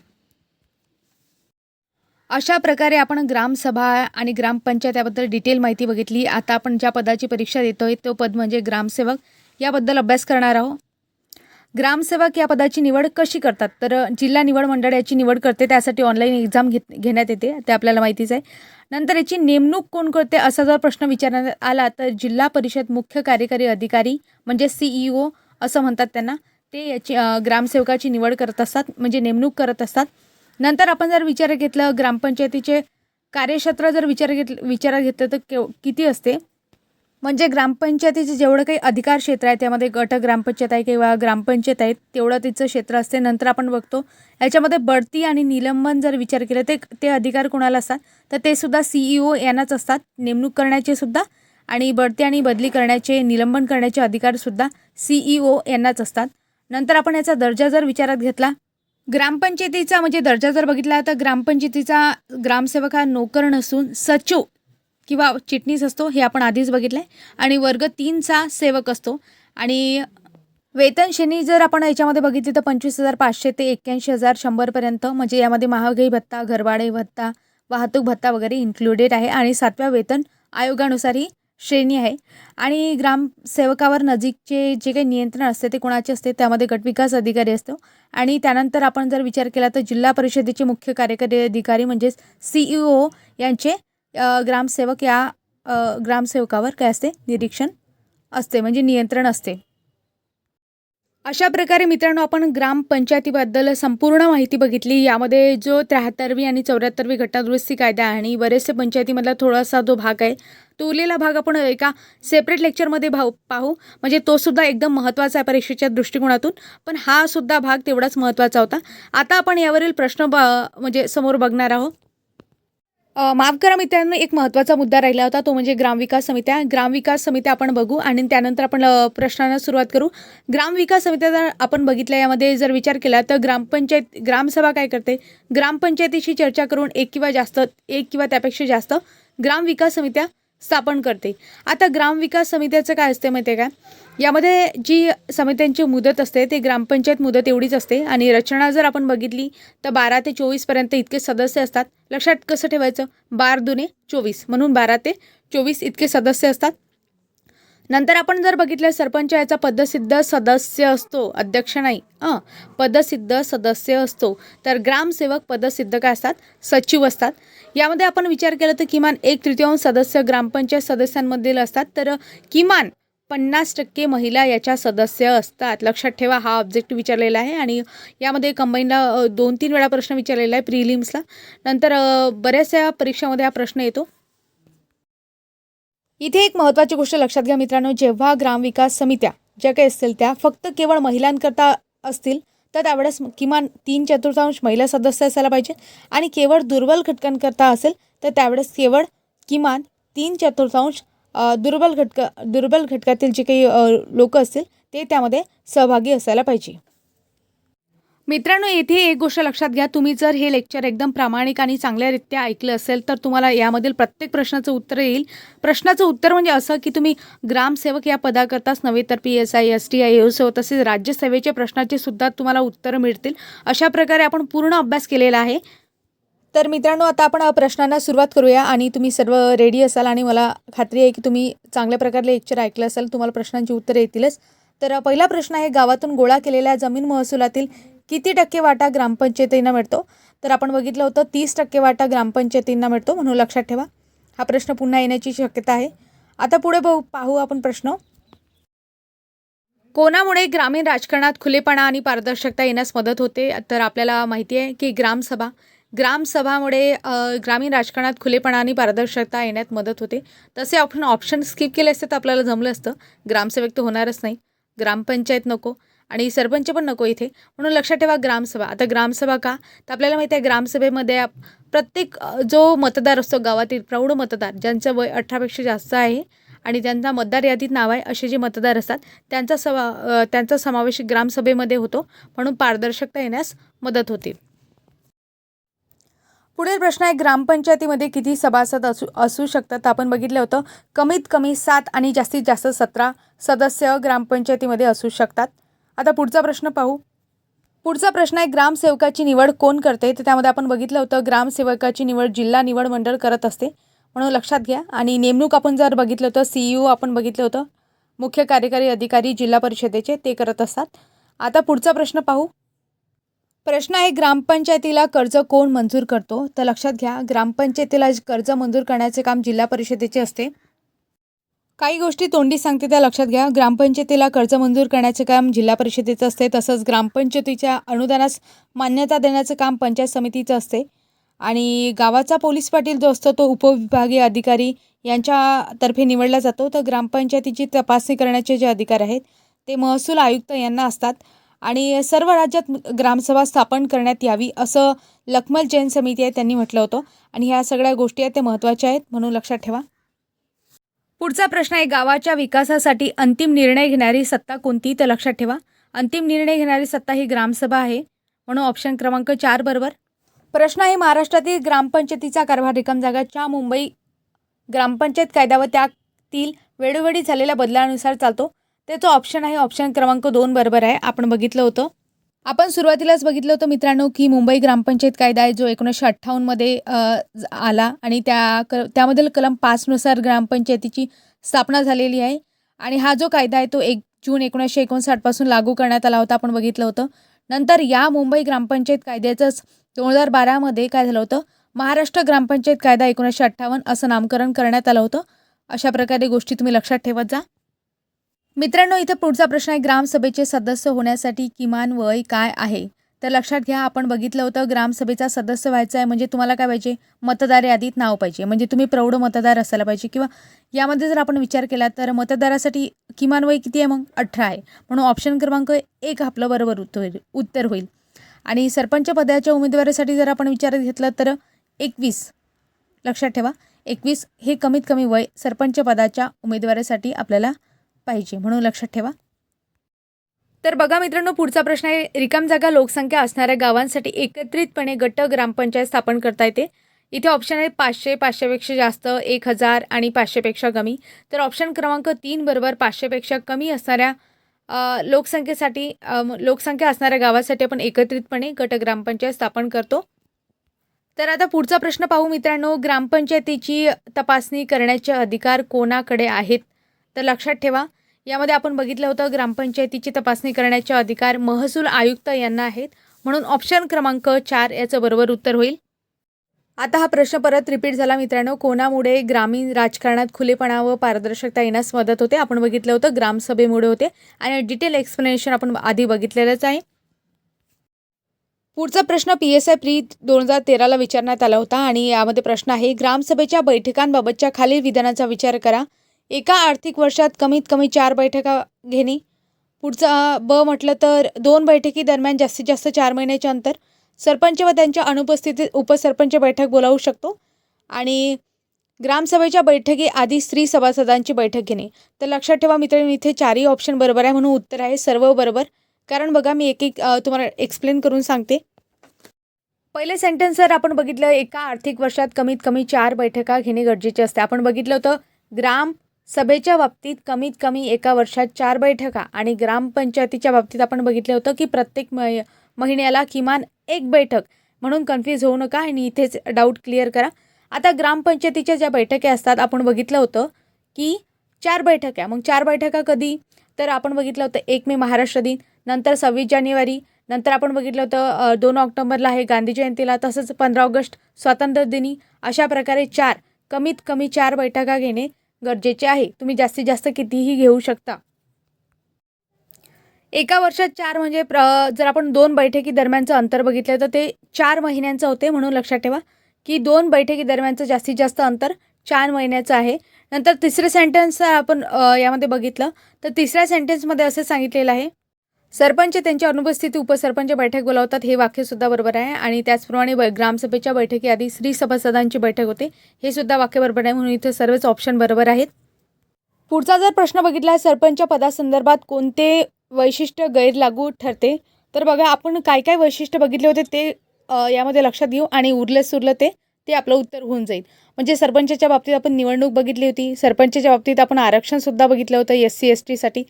अशा प्रकारे आपण ग्रामसभा आणि ग्रामपंचायत याबद्दल डिटेल माहिती बघितली. आता आपण ज्या पदाची परीक्षा देतोय तो पद म्हणजे ग्रामसेवक. याबद्दल अभ्यास करणार आहोत. ग्रामसेवक या पदाची निवड कशी करतात? तर जिल्हा निवड मंडळ याची निवड करते. त्यासाठी ऑनलाईन एक्झाम घेण्यात येते, ते आपल्याला माहितीच आहे. नंतर याची नेमणूक कोण करते असा जर प्रश्न विचारण्यात आला तर जिल्हा परिषद मुख्य कार्यकारी अधिकारी म्हणजे CEO असं म्हणतात त्यांना, ते याची ग्रामसेवकाची निवड करत असतात, म्हणजे नेमणूक करत असतात. नंतर आपण जर विचारात घेतलं ग्रामपंचायतीचे कार्यक्षेत्र जर विचारात घेतलं तर किती असते? म्हणजे ग्रामपंचायतीचे जेवढं काही अधिकार क्षेत्र आहे त्यामध्ये गट ग्रामपंचायत आहे किंवा ग्रामपंचायत आहे तेवढं तिचं क्षेत्र असते. नंतर आपण बघतो याच्यामध्ये बढती आणि निलंबन जर विचार केला ते अधिकार कोणाला असतात? तर ते सुद्धा CEO यांनाच असतात, नेमणूक करण्याचे सुद्धा, आणि बढती आणि बदली करण्याचे, निलंबन करण्याचे अधिकारसुद्धा CEO यांनाच असतात. नंतर आपण याचा दर्जा जर विचारात घेतला, ग्रामपंचायतीचा म्हणजे दर्जा जर बघितला तर ग्रामपंचायतीचा ग्रामसेवक हा नोकर नसून सचिव किंवा चिटणीस असतो, हे आपण आधीच बघितलं आहे. आणि वर्ग 3चा सेवक असतो. आणि वेतन श्रेणी जर आपण याच्यामध्ये बघितली तर 25,500 ते 81,100 पर्यंत, म्हणजे यामध्ये महागाई भत्ता, घरभाडे भत्ता, वाहतूक भत्ता वगैरे इन्क्लुडेड आहे. आणि 7व्या वेतन आयोगानुसार ही श्रेणी आहे. आणि ग्रामसेवकावर नजीकचे जे काही नियंत्रण असते ते कोणाचे असते? त्यामध्ये गटविकास अधिकारी असतो. आणि त्यानंतर आपण जर विचार केला तर जिल्हा परिषदेचे मुख्य कार्यकारी अधिकारी म्हणजेच CEO यांचे ग्रामसेवक या ग्रामसेवकावर काय असते? निरीक्षण असते, म्हणजे नियंत्रण असते. अशा प्रकारे मित्रांनो आपण ग्रामपंचायतीबद्दल संपूर्ण माहिती बघितली. यामध्ये जो 73वी आणि 74वी घटनादुरुस्ती कायदा आणि बरेचसे पंचायतीमधला थोडासा जो भाग आहे तो उरलेला भाग आपण एका सेपरेट लेक्चरमध्ये पाहू. म्हणजे तो सुद्धा एकदम महत्त्वाचा आहे परीक्षेच्या दृष्टिकोनातून, पण हा सुद्धा भाग तेवढाच महत्त्वाचा होता. आता आपण यावरील प्रश्न म्हणजे समोर बघणार आहोत. माफ करा मित्रांनो, एक महत्त्वाचा मुद्दा राहिला होता, तो म्हणजे ग्रामविकास समित्या. ग्रामविकास समित्या आपण बघू आणि त्यानंतर आपण प्रश्नांना सुरुवात करू. ग्रामविकास समित्या जर आपण बघितल्या, यामध्ये जर विचार केला तर ग्रामसभा काय करते? ग्रामपंचायतीशी चर्चा करून एक किंवा त्यापेक्षा जास्त ग्रामविकास समित्या स्थापन करते. आता ग्रामविकास समित्याचं काय असते माहिती आहे का? यामध्ये जी समित्यांची मुदत असते ते ग्रामपंचायत मुदत एवढीच असते. आणि रचना जर आपण बघितली तर 12 ते 24 पर्यंत इतके सदस्य असतात. लक्षात कसं ठेवायचं? 12 दुने 24 म्हणून 12 ते 24 इतके सदस्य असतात. नंतर आपण जर बघितलं सरपंच याचा पदसिद्ध सदस्य असतो, अध्यक्ष नाही, पदसिद्ध सदस्य असतो. तर ग्रामसेवक पदसिद्ध काय असतात? सचिव असतात. यामध्ये आपण विचार केला तर किमान 1/3 सदस्य ग्रामपंचायत सदस्यांमधील असतात. तर किमान 50% महिला याच्या सदस्य असतात. लक्षात ठेवा, हा ऑब्जेक्टिव्ह विचारलेला आहे. आणि यामध्ये कंबाईनला 2-3 वेळा प्रश्न विचारलेला आहे प्रिलिम्सला. नंतर बऱ्याचशा परीक्षामध्ये हा प्रश्न येतो. इथे एक महत्त्वाची गोष्ट लक्षात घ्या मित्रांनो, जेव्हा ग्रामविकास समित्या ज्या काही असतील त्या फक्त केवळ महिलांकरता असतील तर त्यावेळेस किमान 3/4 महिला सदस्य असायला पाहिजे. आणि केवळ दुर्बल घटकांकरता असेल तर त्यावेळेस किमान 3/4 दुर्बल घटकातील जे काही लोक असतील ते त्यामध्ये सहभागी असायला पाहिजे. मित्रांनो, येथे एक गोष्ट लक्षात घ्या, तुम्ही जर हे लेक्चर एकदम प्रामाणिक आणि चांगल्यारीत्या ऐकलं असेल तर तुम्हाला यामधील प्रत्येक प्रश्नाचं उत्तर येईल. प्रश्नाचं उत्तर म्हणजे असं की तुम्ही ग्रामसेवक या पदाकरताच नव्हे तर PSI, STI, AOSO तसेच राज्यसेवेच्या प्रश्नाचे सुद्धा तुम्हाला उत्तरं मिळतील. अशा प्रकारे आपण पूर्ण अभ्यास केलेला आहे. तर मित्रांनो, आता आपण प्रश्नांना सुरुवात करूया. आणि तुम्ही सर्व रेडी असाल आणि मला खात्री आहे की तुम्ही चांगल्या प्रकारे लेक्चर ऐकलं असाल, तुम्हाला प्रश्नांची उत्तरं येतीलच. तर पहिला प्रश्न आहे, गावातून गोळा केलेल्या जमीन महसुलातील किती टक्के वाटा ग्रामपंचायतींना मिळतो? तर आपण बघितलं होतं 30% वाटा ग्रामपंचायतींना मिळतो, म्हणून लक्षात ठेवा. हा प्रश्न पुन्हा येण्याची शक्यता आहे. आता पुढे पाहू आपण प्रश्न. कोणामुळे ग्रामीण राजकारणात खुलेपणा आणि पारदर्शकता येण्यास मदत होते? तर आपल्याला माहिती आहे की ग्रामसभामुळे ग्रामीण राजकारणात खुलेपणा आणि पारदर्शकता येण्यात मदत होते. तसे आपण ऑप्शन स्किप केले असते तर आपल्याला जमलं असतं. ग्रामसेवक तर होणारच नाही, ग्रामपंचायत नको आणि सरपंच पण नको इथे. म्हणून लक्षात ठेवा ग्रामसभा. आता ग्रामसभा का, तर आपल्याला माहिती आहे ग्रामसभेमध्ये प्रत्येक जो मतदार असतो गावातील प्रौढ मतदार, ज्यांचं वय 18पेक्षा जास्त आहे आणि त्यांचा मतदार यादीत नाव आहे असे जे मतदार असतात त्यांचा समावेश ग्रामसभेमध्ये होतो. म्हणून पारदर्शकता येण्यास मदत होते. पुढील प्रश्न आहे, ग्रामपंचायतीमध्ये किती सभासद असू शकतात. आपण बघितलं होतं कमीत कमी 7 आणि जास्तीत जास्त 17 सदस्य ग्रामपंचायतीमध्ये असू शकतात. आता पुढचा प्रश्न पाहू. पुढचा प्रश्न आहे, ग्रामसेवकाची निवड कोण करते. तर त्यामध्ये आपण बघितलं होतं ग्रामसेवकाची निवड जिल्हा निवड मंडळ करत असते, म्हणून लक्षात घ्या. आणि नेमणूक आपण जर बघितलं होतं CEO आपण बघितलं होतं, मुख्य कार्यकारी अधिकारी जिल्हा परिषदेचे, ते करत असतात. आता पुढचा प्रश्न पाहू. प्रश्न आहे, ग्रामपंचायतीला कर्ज कोण मंजूर करतो. तर लक्षात घ्या ग्रामपंचायतीला कर्ज मंजूर करण्याचे काम जिल्हा परिषदेचे असते. काही गोष्टी तोंडी सांगते त्या लक्षात घ्या. ग्रामपंचायतीला कर्ज मंजूर करण्याचे काम जिल्हा परिषदेचं असते. तसंच ग्रामपंचायतीच्या अनुदानास मान्यता देण्याचं काम पंचायत समितीचं असते. आणि गावाचा पोलीस पाटील जो असतो तो उपविभागीय अधिकारी यांच्यातर्फे निवडला जातो. तर ग्रामपंचायतीची तपासणी करण्याचे जे अधिकार आहेत ते महसूल आयुक्त यांना असतात. आणि सर्व राज्यात ग्रामसभा स्थापन करण्यात यावी असं लखमल जैन समिती आहे त्यांनी म्हटलं होतं. आणि ह्या सगळ्या गोष्टी आहेत ते महत्त्वाच्या आहेत, म्हणून लक्षात ठेवा. पुढचा प्रश्न आहे, गावाच्या विकासासाठी अंतिम निर्णय घेणारी सत्ता कोणती. तर लक्षात ठेवा अंतिम निर्णय घेणारी सत्ता ही ग्रामसभा आहे, म्हणून ऑप्शन क्रमांक 4 बरोबर. प्रश्न आहे, महाराष्ट्रातील ग्रामपंचायतीचा कारभार रिकामजागाच्या मुंबई ग्रामपंचायत कायदा व त्यातील वेळोवेळी झालेल्या बदलानुसार चालतो. त्याचं ऑप्शन आहे ऑप्शन क्रमांक 2 बरोबर आहे. आपण बघितलं होतं, आपण सुरुवातीलाच बघितलं होतं मित्रांनो की मुंबई ग्रामपंचायत कायदा आहे जो 1958मध्ये आला आणि त्यामधील कलम 5 नुसार ग्रामपंचायतीची स्थापना झालेली आहे. आणि हा जो कायदा आहे तो 1 जून 1959 पासून लागू करण्यात आला होता, आपण बघितलं होतं. नंतर या मुंबई ग्रामपंचायत कायद्याचंच 2012मध्ये काय झालं होतं, महाराष्ट्र ग्रामपंचायत कायदा 1958 असं नामकरण करण्यात आलं होतं. अशा प्रकारे गोष्टी तुम्ही लक्षात ठेवत जा. मित्रांनो, इथं पुढचा प्रश्न आहे, ग्रामसभेचे सदस्य होण्यासाठी किमान वय काय आहे. तर लक्षात घ्या आपण बघितलं होतं ग्रामसभेचा सदस्य व्हायचा आहे म्हणजे तुम्हाला काय पाहिजे, मतदार यादीत नाव पाहिजे, म्हणजे तुम्ही प्रौढ मतदार असायला पाहिजे. किंवा यामध्ये जर आपण विचार केला तर मतदारासाठी किमान वय किती आहे, मग 18 आहे. म्हणून ऑप्शन क्रमांक 1 आपलं बरोबर उत्तर होईल. आणि सरपंच पदाच्या उमेदवारीसाठी जर आपण विचारात घेतलं तर 21, लक्षात ठेवा 21 हे कमीत कमी वय सरपंच पदाच्या उमेदवारीसाठी आपल्याला पाहिजे, म्हणून लक्षात ठेवा. तर बघा मित्रांनो, पुढचा प्रश्न आहे, रिकाम जागा लोकसंख्या असणाऱ्या गावांसाठी एकत्रितपणे गट ग्रामपंचायत स्थापन करता येते. इथे ऑप्शन आहे 500, 500पेक्षा जास्त, 1000 आणि 500पेक्षा कमी. तर ऑप्शन क्रमांक 3 बरोबर 500पेक्षा कमी असणाऱ्या लोकसंख्या असणाऱ्या गावासाठी आपण एकत्रितपणे गट ग्रामपंचायत स्थापन करतो. तर आता पुढचा प्रश्न पाहू मित्रांनो, ग्रामपंचायतीची तपासणी करण्याचे अधिकार कोणाकडे आहेत. तर लक्षात ठेवा यामध्ये आपण बघितलं होतं ग्रामपंचायतीची तपासणी करण्याचे अधिकार महसूल आयुक्त यांना आहेत, म्हणून ऑप्शन क्रमांक 4 याचं बरोबर उत्तर होईल. आता हा प्रश्न परत रिपीट झाला मित्रांनो, कोणामुळे ग्रामीण राजकारणात खुलेपणा व पारदर्शकता येण्यास मदत होते. आपण बघितलं होतं ग्रामसभेमुळे होते आणि डिटेल एक्सप्लेनेशन आपण आधी बघितलेलंच आहे. पुढचा प्रश्न PSI प्री 2013ला विचारण्यात आला होता आणि यामध्ये प्रश्न आहे, ग्रामसभेच्या बैठकांबाबतच्या खालील विधानाचा विचार करा. एका आर्थिक वर्षात कमीत कमी 4 बैठका घेणे. पुढचा ब म्हटलं तर 2 बैठकी दरम्यान जास्तीत जास्त 4 महिन्याचे अंतर. सरपंच व त्यांच्या अनुपस्थितीत उपसरपंच बैठक बोलावू शकतो. आणि ग्रामसभेच्या बैठकी आधी स्त्री सभासदांची बैठक घेणे. तर लक्षात ठेवा मित्रांनो, इथे 4ही ऑप्शन बरोबर आहे, म्हणून उत्तर आहे सर्व बरोबर. कारण बघा मी एक तुम्हाला एक्सप्लेन करून सांगते. पहिले सेंटेन्स जर आपण बघितलं, एका आर्थिक वर्षात कमीत कमी 4 बैठका घेणे गरजेचे असते. आपण बघितलं होतं ग्रामसभेच्या बाबतीत कमीत कमी एका वर्षात 4 बैठका आणि ग्रामपंचायतीच्या बाबतीत आपण बघितलं होतं की प्रत्येक महिन्याला किमान 1 बैठक. म्हणून कन्फ्यूज होऊ नका आणि इथेच डाऊट क्लिअर करा. आता ग्रामपंचायतीच्या ज्या बैठका असतात आपण बघितलं होतं की 4 बैठका. मग 4 बैठका कधी, तर आपण बघितलं होतं 1 मे महाराष्ट्र दिन, नंतर 26 जानेवारी, नंतर आपण बघितलं होतं 2 ऑक्टोबरला आहे गांधी जयंतीला, तसंच 15 ऑगस्ट स्वातंत्र्य दिनी. अशा प्रकारे कमीत कमी 4 बैठका घेणे गरजेचे आहे. तुम्ही जास्तीत जास्त कितीही घेऊ शकता. एका वर्षात 4 म्हणजे जर आपण 2 बैठकी दरम्यानचं अंतर बघितलं तर ते 4 महिन्यांचं होते. म्हणून लक्षात ठेवा की 2 बैठकी दरम्यानचं जास्तीत जास्त अंतर 4 महिन्याचं आहे. नंतर तिसरे सेंटेन्स आपण यामध्ये बघितलं तर तिसऱ्या सेंटेन्समध्ये असं सांगितलेलं आहे, सरपंच त्यांच्या अनुपस्थिती उपसरपंच बैठक बोलावतात. हे वाक्यसुद्धा बरोबर आहे. आणि त्याचप्रमाणे ग्रामसभेच्या बैठकीआधी स्त्री सभासदांची बैठक होते. हे सुद्धा वाक्य बरोबर आहे. म्हणून इथे सर्वच ऑप्शन बरोबर आहेत. पुढचा जर प्रश्न बघितला, सरपंच पदासंदर्भात कोणते वैशिष्ट्य गैरलागू ठरते, तर बघा आपण काय काय वैशिष्ट्य बघितले होते ते यामध्ये लक्षात घेऊ आणि उरलं सुरलं ते आपलं उत्तर होऊन जाईल. म्हणजे सरपंचाच्या बाबतीत आपण निवडणूक बघितली होती, सरपंचाच्या बाबतीत आपण आरक्षणसुद्धा बघितलं होतं SC STसाठी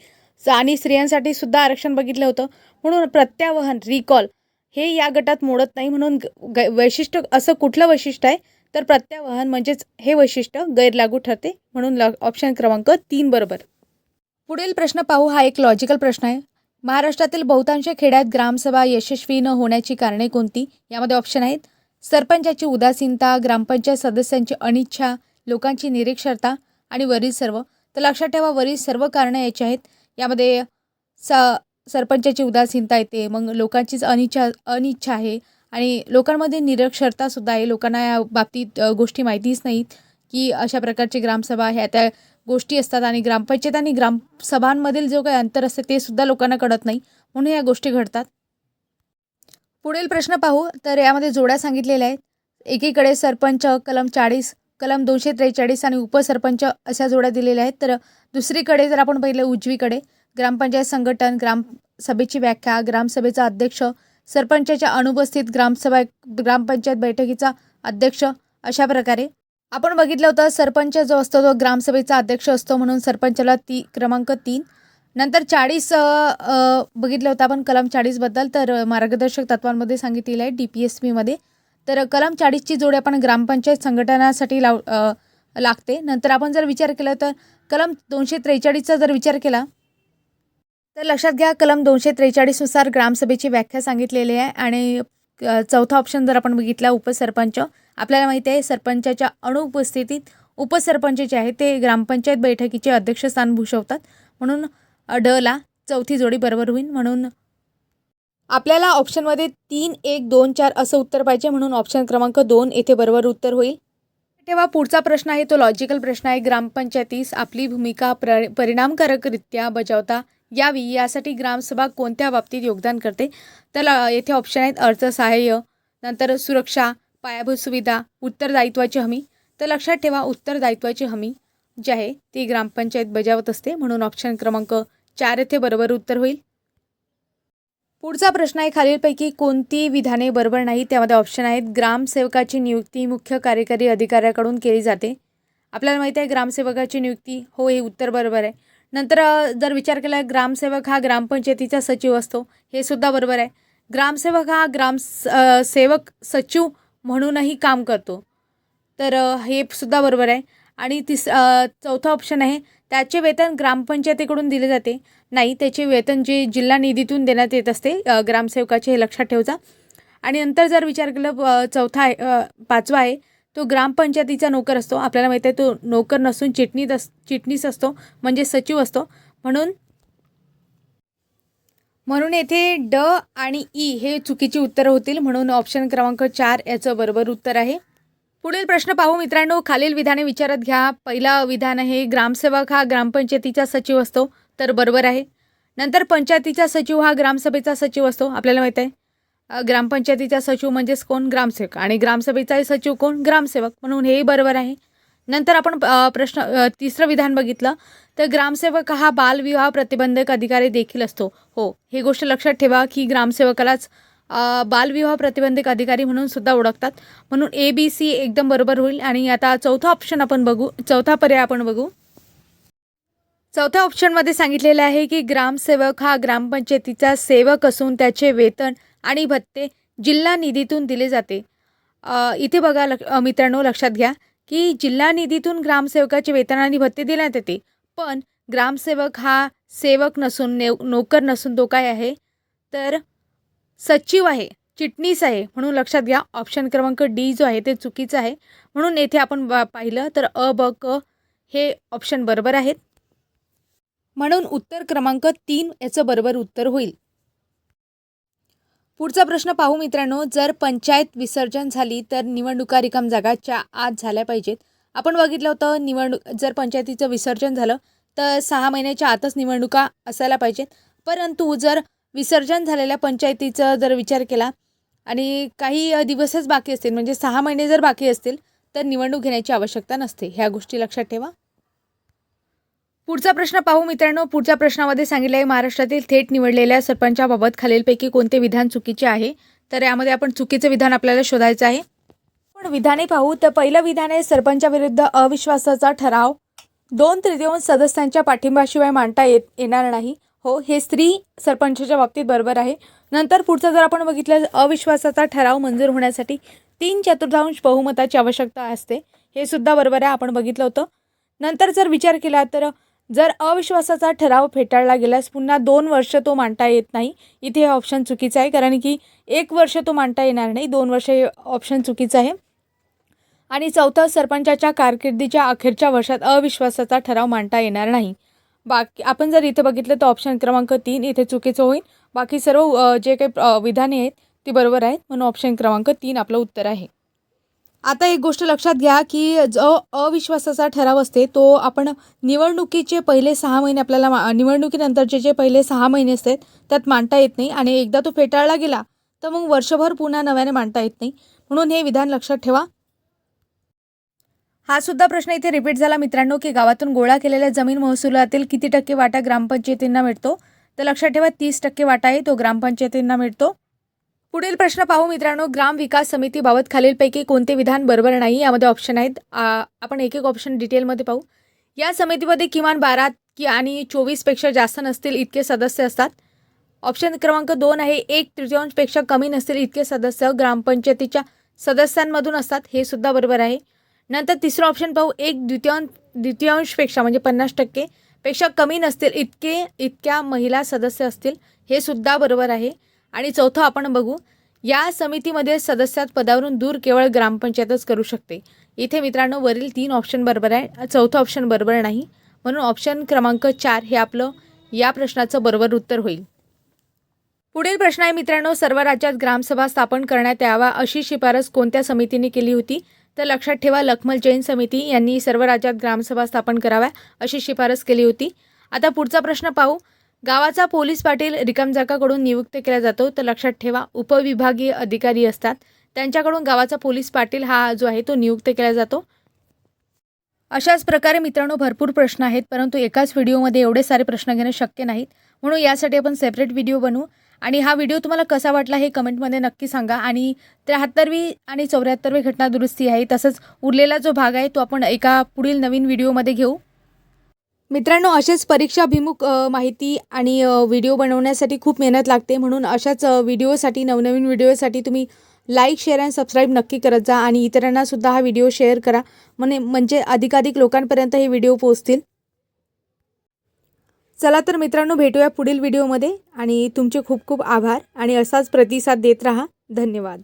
आणि स्त्रियांसाठी सुद्धा आरक्षण बघितलं होतं. म्हणून प्रत्यावहन रिकॉल हे या गटात मोडत नाही. म्हणून वैशिष्ट्य असं कुठलं वैशिष्ट्य आहे, तर प्रत्यावहन म्हणजेच हे वैशिष्ट्य गैरलागू ठरते. म्हणून ऑप्शन क्रमांक 3 बरोबर. पुढील प्रश्न पाहू. हा एक लॉजिकल प्रश्न आहे. महाराष्ट्रातील बहुतांश खेड्यात ग्रामसभा यशस्वी न होण्याची कारणे कोणती? यामध्ये ऑप्शन आहेत, सरपंचाची उदासीनता, ग्रामपंचायत सदस्यांची अनिच्छा, लोकांची निरक्षरता आणि वरील सर्व. तर लक्षात ठेवा वरील सर्व कारणं याची आहेत. यामध्ये सरपंचाची उदासीनता येते, मग लोकांचीच अनिच्छा आहे आणि लोकांमध्ये निरक्षरतासुद्धा आहे. लोकांना या बाबतीत गोष्टी माहितीच नाहीत की अशा प्रकारची ग्रामसभा ह्या त्या गोष्टी असतात आणि ग्रामपंचायत आणि ग्रामसभांमधील जो काही अंतर असते ते सुद्धा लोकांना कळत नाही. म्हणून या गोष्टी घडतात. पुढील प्रश्न पाहू. तर यामध्ये जोड्या सांगितलेल्या आहेत. एकीकडे सरपंच कलम 40, कलम 243 आणि उपसरपंच अशा जोड्या दिलेल्या आहेत. तर दुसरीकडे जर आपण पाहिलं उजवीकडे ग्रामपंचायत संघटन, ग्रामसभेची व्याख्या, ग्रामसभेचा अध्यक्ष, सरपंचाच्या अनुपस्थित ग्रामपंचायत बैठकीचा अध्यक्ष, अशा प्रकारे आपण बघितलं होतं. सरपंच जो असतो तो ग्रामसभेचा अध्यक्ष असतो, म्हणून सरपंचाला क्रमांक 3. नंतर 40 बघितलं होतं आपण कलम 40बद्दल. तर मार्गदर्शक तत्वांमध्ये सांगितलेलं आहे DPSPमध्ये. तर कलम 40ची जोड आपण ग्रामपंचायत संघटनासाठी लागते. नंतर आपण जर विचार केला तर कलम 243चा जर विचार केला तर लक्षात घ्या कलम 243नुसार ग्रामसभेची व्याख्या सांगितलेली आहे. आणि चौथा ऑप्शन जर आपण बघितला उपसरपंच, आपल्याला माहिती आहे सरपंचाच्या अनुपस्थितीत उपसरपंच जे आहे ते ग्रामपंचायत बैठकीचे अध्यक्षस्थान भूषवतात. म्हणून ला चौथी जोडी बरोबर होईल. म्हणून आपल्याला ऑप्शनमध्ये 3, 1, 2, 4 असं उत्तर पाहिजे. म्हणून ऑप्शन क्रमांक 2 येथे बरोबर उत्तर होईल. तेव्हा पुढचा प्रश्न आहे तो लॉजिकल प्रश्न आहे. ग्रामपंचायतीस आपली भूमिका परिणामकारकरित्या बजावता यावी यासाठी ग्रामसभा कोणत्या बाबतीत योगदान करते? तर येथे ऑप्शन आहेत अर्थसहाय्य, नंतर सुरक्षा, पायाभूत सुविधा, उत्तरदायित्वाची हमी. तर लक्षात ठेवा उत्तरदायित्वाची हमी जी आहे ती ग्रामपंचायत बजावत असते. म्हणून ऑप्शन क्रमांक 4 येथे बरोबर उत्तर होईल. पुढचा प्रश्न आहे खालीलपैकी कोणती विधाने बरोबर नाही? त्यामध्ये ऑप्शन आहेत ग्रामसेवकाची नियुक्ती मुख्य कार्यकारी अधिकाऱ्याकडून केली जाते. आपल्याला माहिती आहे ग्रामसेवकाची नियुक्ती, हो हे उत्तर बरोबर आहे. नंतर जर विचार केला ग्रामसेवक हा ग्रामपंचायतीचा सचिव असतो, हे सुद्धा बरोबर आहे. ग्रामसेवक हा सेवक सचिव म्हणूनही काम करतो, तर हे सुद्धा बरोबर आहे. आणि चौथा ऑप्शन आहे त्याचे वेतन ग्रामपंचायतीकडून दिले जाते. नाही, त्याचे वेतन जे जिल्हा निधीतून देण्यात येत असते ग्रामसेवकाचे, हे लक्षात ठेवायचा. आणि नंतर जर विचार केला पाचवा आहे तो ग्रामपंचायतीचा नोकर असतो. आपल्याला माहिती आहे तो नोकर नसून चिटणीस असतो, म्हणजे सचिव असतो. म्हणून येथे ड आणि ई हे चुकीची उत्तरं होतील. म्हणून ऑप्शन क्रमांक 4 याचं बरोबर उत्तर आहे. पुढील प्रश्न पाहू मित्रांनो. खालील विधाने विचारात घ्या. पहिला विधान आहे ग्रामसेवक हा ग्रामपंचायतीचा सचिव असतो, तर बरोबर आहे. नंतर पंचायतीचा सचिव हा ग्रामसभेचा सचिव असतो. आपल्याला माहिती आहे ग्रामपंचायतीचा सचिव म्हणजेच कोण? ग्रामसेवक. आणि ग्रामसभेचा सचिव कोण? ग्रामसेवक. म्हणून हे बरोबर आहे. नंतर आपण तिसरं विधान बघितलं तर ग्रामसेवक हा बालविवाह प्रतिबंधक अधिकारी देखील असतो. हो, ही गोष्ट लक्षात ठेवा की ग्रामसेवकालाच बालविवाह प्रतिबंधक अधिकारी म्हणून सुद्धा ओळखतात. म्हणून ABC एकदम बरोबर होईल. आणि आता चौथा पर्याय आपण बघू. चौथ्या ऑप्शनमध्ये सांगितलेलं आहे की ग्रामसेवक हा ग्रामपंचायतीचा सेवक असून त्याचे वेतन आणि भत्ते जिल्हा निधीतून दिले जाते. इथे बघा मित्रांनो, लक्षात घ्या की जिल्हा निधीतून ग्रामसेवकाचे वेतन आणि भत्ते देण्यात येते. पण ग्रामसेवक हा सेवक नसून नोकर नसून तो काय आहे? तर सचिव आहे, चिटणीस आहे. म्हणून लक्षात घ्या ऑप्शन क्रमांक D जो आहे ते चुकीचं आहे. म्हणून येथे आपण पाहिलं तर अ, ब, क हे ऑप्शन बरोबर आहेत. म्हणून उत्तर क्रमांक 3 याचं बरोबर उत्तर होईल. पुढचा प्रश्न पाहू मित्रांनो, जर पंचायत विसर्जन झाली तर निवडणुका रिकाम जागाच्या आत झाल्या पाहिजेत. आपण बघितलं होतं जर पंचायतीचं विसर्जन झालं तर 6 महिन्याच्या आतच निवडणुका असायला पाहिजेत. परंतु जर विसर्जन झालेल्या पंचायतीचा जर विचार केला आणि काही दिवसच बाकी असतील, म्हणजे 6 महिने जर बाकी असतील तर निवडणूक घेण्याची आवश्यकता नसते. ह्या गोष्टी लक्षात ठेवा. पुढचा प्रश्न पाहू मित्रांनो. पुढच्या प्रश्नामध्ये सांगितलं आहे, महाराष्ट्रातील थेट निवडलेल्या सरपंचाबाबत खालीलपैकी कोणते विधान चुकीचे आहे. तर यामध्ये आपण चुकीचं विधान आपल्याला शोधायचं आहे. पण विधाने पाहू तर पहिलं विधान आहे, सरपंचाविरुद्ध अविश्वासाचा ठराव 2/3 सदस्यांच्या पाठिंब्याशिवाय मांडता येणार नाही. हो, हे स्त्री सरपंचाच्या बाबतीत बरोबर आहे. नंतर पुढचं जर आपण बघितलं, अविश्वासाचा ठराव मंजूर होण्यासाठी 3/4 बहुमताची आवश्यकता असते. हे सुद्धा बरोबर आहे, आपण बघितलं होतं. नंतर जर विचार केला तर जर अविश्वासाचा ठराव फेटाळला गेल्यास पुन्हा 2 वर्ष तो मांडता येत नाही. इथे हे ऑप्शन चुकीचं आहे, कारण की 1 वर्ष तो मांडता येणार नाही, 2 वर्ष हे ऑप्शन चुकीचं आहे. आणि चौथं, सरपंचाच्या कारकिर्दीच्या अखेरच्या वर्षात अविश्वासाचा ठराव मांडता येणार नाही. बाकी आपण जर इथे बघितलं तर ऑप्शन क्रमांक 3 इथे चुकीचं होईल. बाकी सर्व जे काही विधाने आहेत ती बरोबर आहेत, म्हणून ऑप्शन क्रमांक 3 आपलं उत्तर आहे. आता एक गोष्ट लक्षात घ्या की जो अविश्वासाचा ठराव असते तो आपण निवडणुकीचे पहिले 6 महिने आपल्याला निवडणुकीनंतरचे जे पहिले 6 महिने असतात त्यात मांडता येत नाही, आणि एकदा तो फेटाळला गेला तर मग वर्षभर पुन्हा नव्याने मांडता येत नाही. म्हणून हे विधान लक्षात ठेवा. हा सुद्धा प्रश्न इथे रिपीट झाला मित्रांनो, की गावातून गोळा केलेल्या जमीन महसुलातील किती टक्के वाटा ग्रामपंचायतींना मिळतो. तर लक्षात ठेवा 30% वाटा आहे तो ग्रामपंचायतींना मिळतो. पुढील प्रश्न पाहू मित्रांनो, ग्राम विकास समितीबाबत खालीलपैकी कोणते विधान बरोबर नाही. यामध्ये ऑप्शन आहेत, आपण एक एक ऑप्शन डिटेलमध्ये पाहू. या समितीमध्ये किमान 12 आणि 24पेक्षा जास्त नसतील इतके सदस्य असतात. ऑप्शन क्रमांक 2 आहे, 1/3पेक्षा कमी नसतील इतके सदस्य ग्रामपंचायतीच्या सदस्यांमधून असतात. हे सुद्धा बरोबर आहे. नंतर तिसरं ऑप्शन पाहू, 1/2पेक्षा म्हणजे 50% पेक्षा कमी नसतील इतक्या महिला सदस्य असतील. हे सुद्धा बरोबर आहे. आणि चौथं आपण बघू, या समितीमध्ये सदस्यात पदावरून दूर केवळ ग्रामपंचायतच करू शकते. इथे मित्रांनो वरील 3 ऑप्शन बरोबर आहे, चौथं ऑप्शन बरोबर नाही, म्हणून ऑप्शन क्रमांक 4 हे आपलं या प्रश्नाचं बरोबर उत्तर होईल. पुढील प्रश्न आहे मित्रांनो, सर्व राज्यात ग्रामसभा स्थापन करण्यात यावा अशी शिफारस कोणत्या समितीने केली होती. तर लक्षात ठेवा, लखमल जैन समिती यांनी सर्व राज्यात ग्रामसभा स्थापन कराव्या अशी शिफारस केली होती. आता पुढचा प्रश्न पाहू, गावाचा पोलीस पाटील रिकामजागाकडून नियुक्त केला जातो. तर लक्षात ठेवा, उपविभागीय अधिकारी असतात त्यांच्याकडून गावाचा पोलीस पाटील हा जो आहे तो नियुक्त केला जातो. अशाच प्रकारे मित्रांनो भरपूर प्रश्न आहेत, परंतु एकाच व्हिडिओमध्ये एवढे सारे प्रश्न घेणं शक्य नाहीत, म्हणून यासाठी आपण सेपरेट व्हिडिओ बनवू. आणि हा व्हिडिओ तुम्हाला कसा वाटला हे कमेंटमध्ये नक्की सांगा. आणि 73वी आणि 74वी घटना दुरुस्ती आहे, तसंच उरलेला जो भाग आहे तो आपण एका पुढील नवीन व्हिडिओमध्ये घेऊ. मित्रांनो, असेच परीक्षाभिमुख माहिती आणि व्हिडिओ बनवण्यासाठी खूप मेहनत लागते, म्हणून अशाच व्हिडिओसाठी नवनवीन व्हिडिओसाठी तुम्ही लाईक, शेअर आणि सबस्क्राईब नक्की करत जा. आणि इतरांनासुद्धा हा व्हिडिओ शेअर करा, म्हणजे अधिकाधिक लोकांपर्यंत हे व्हिडिओ पोहोचतील. चला तर मित्रांनो, भेटूया पुढील व्हिडिओमध्ये. आणि तुमचे खूप खूप आभार आणि असाच प्रतिसाद देत राहा. धन्यवाद.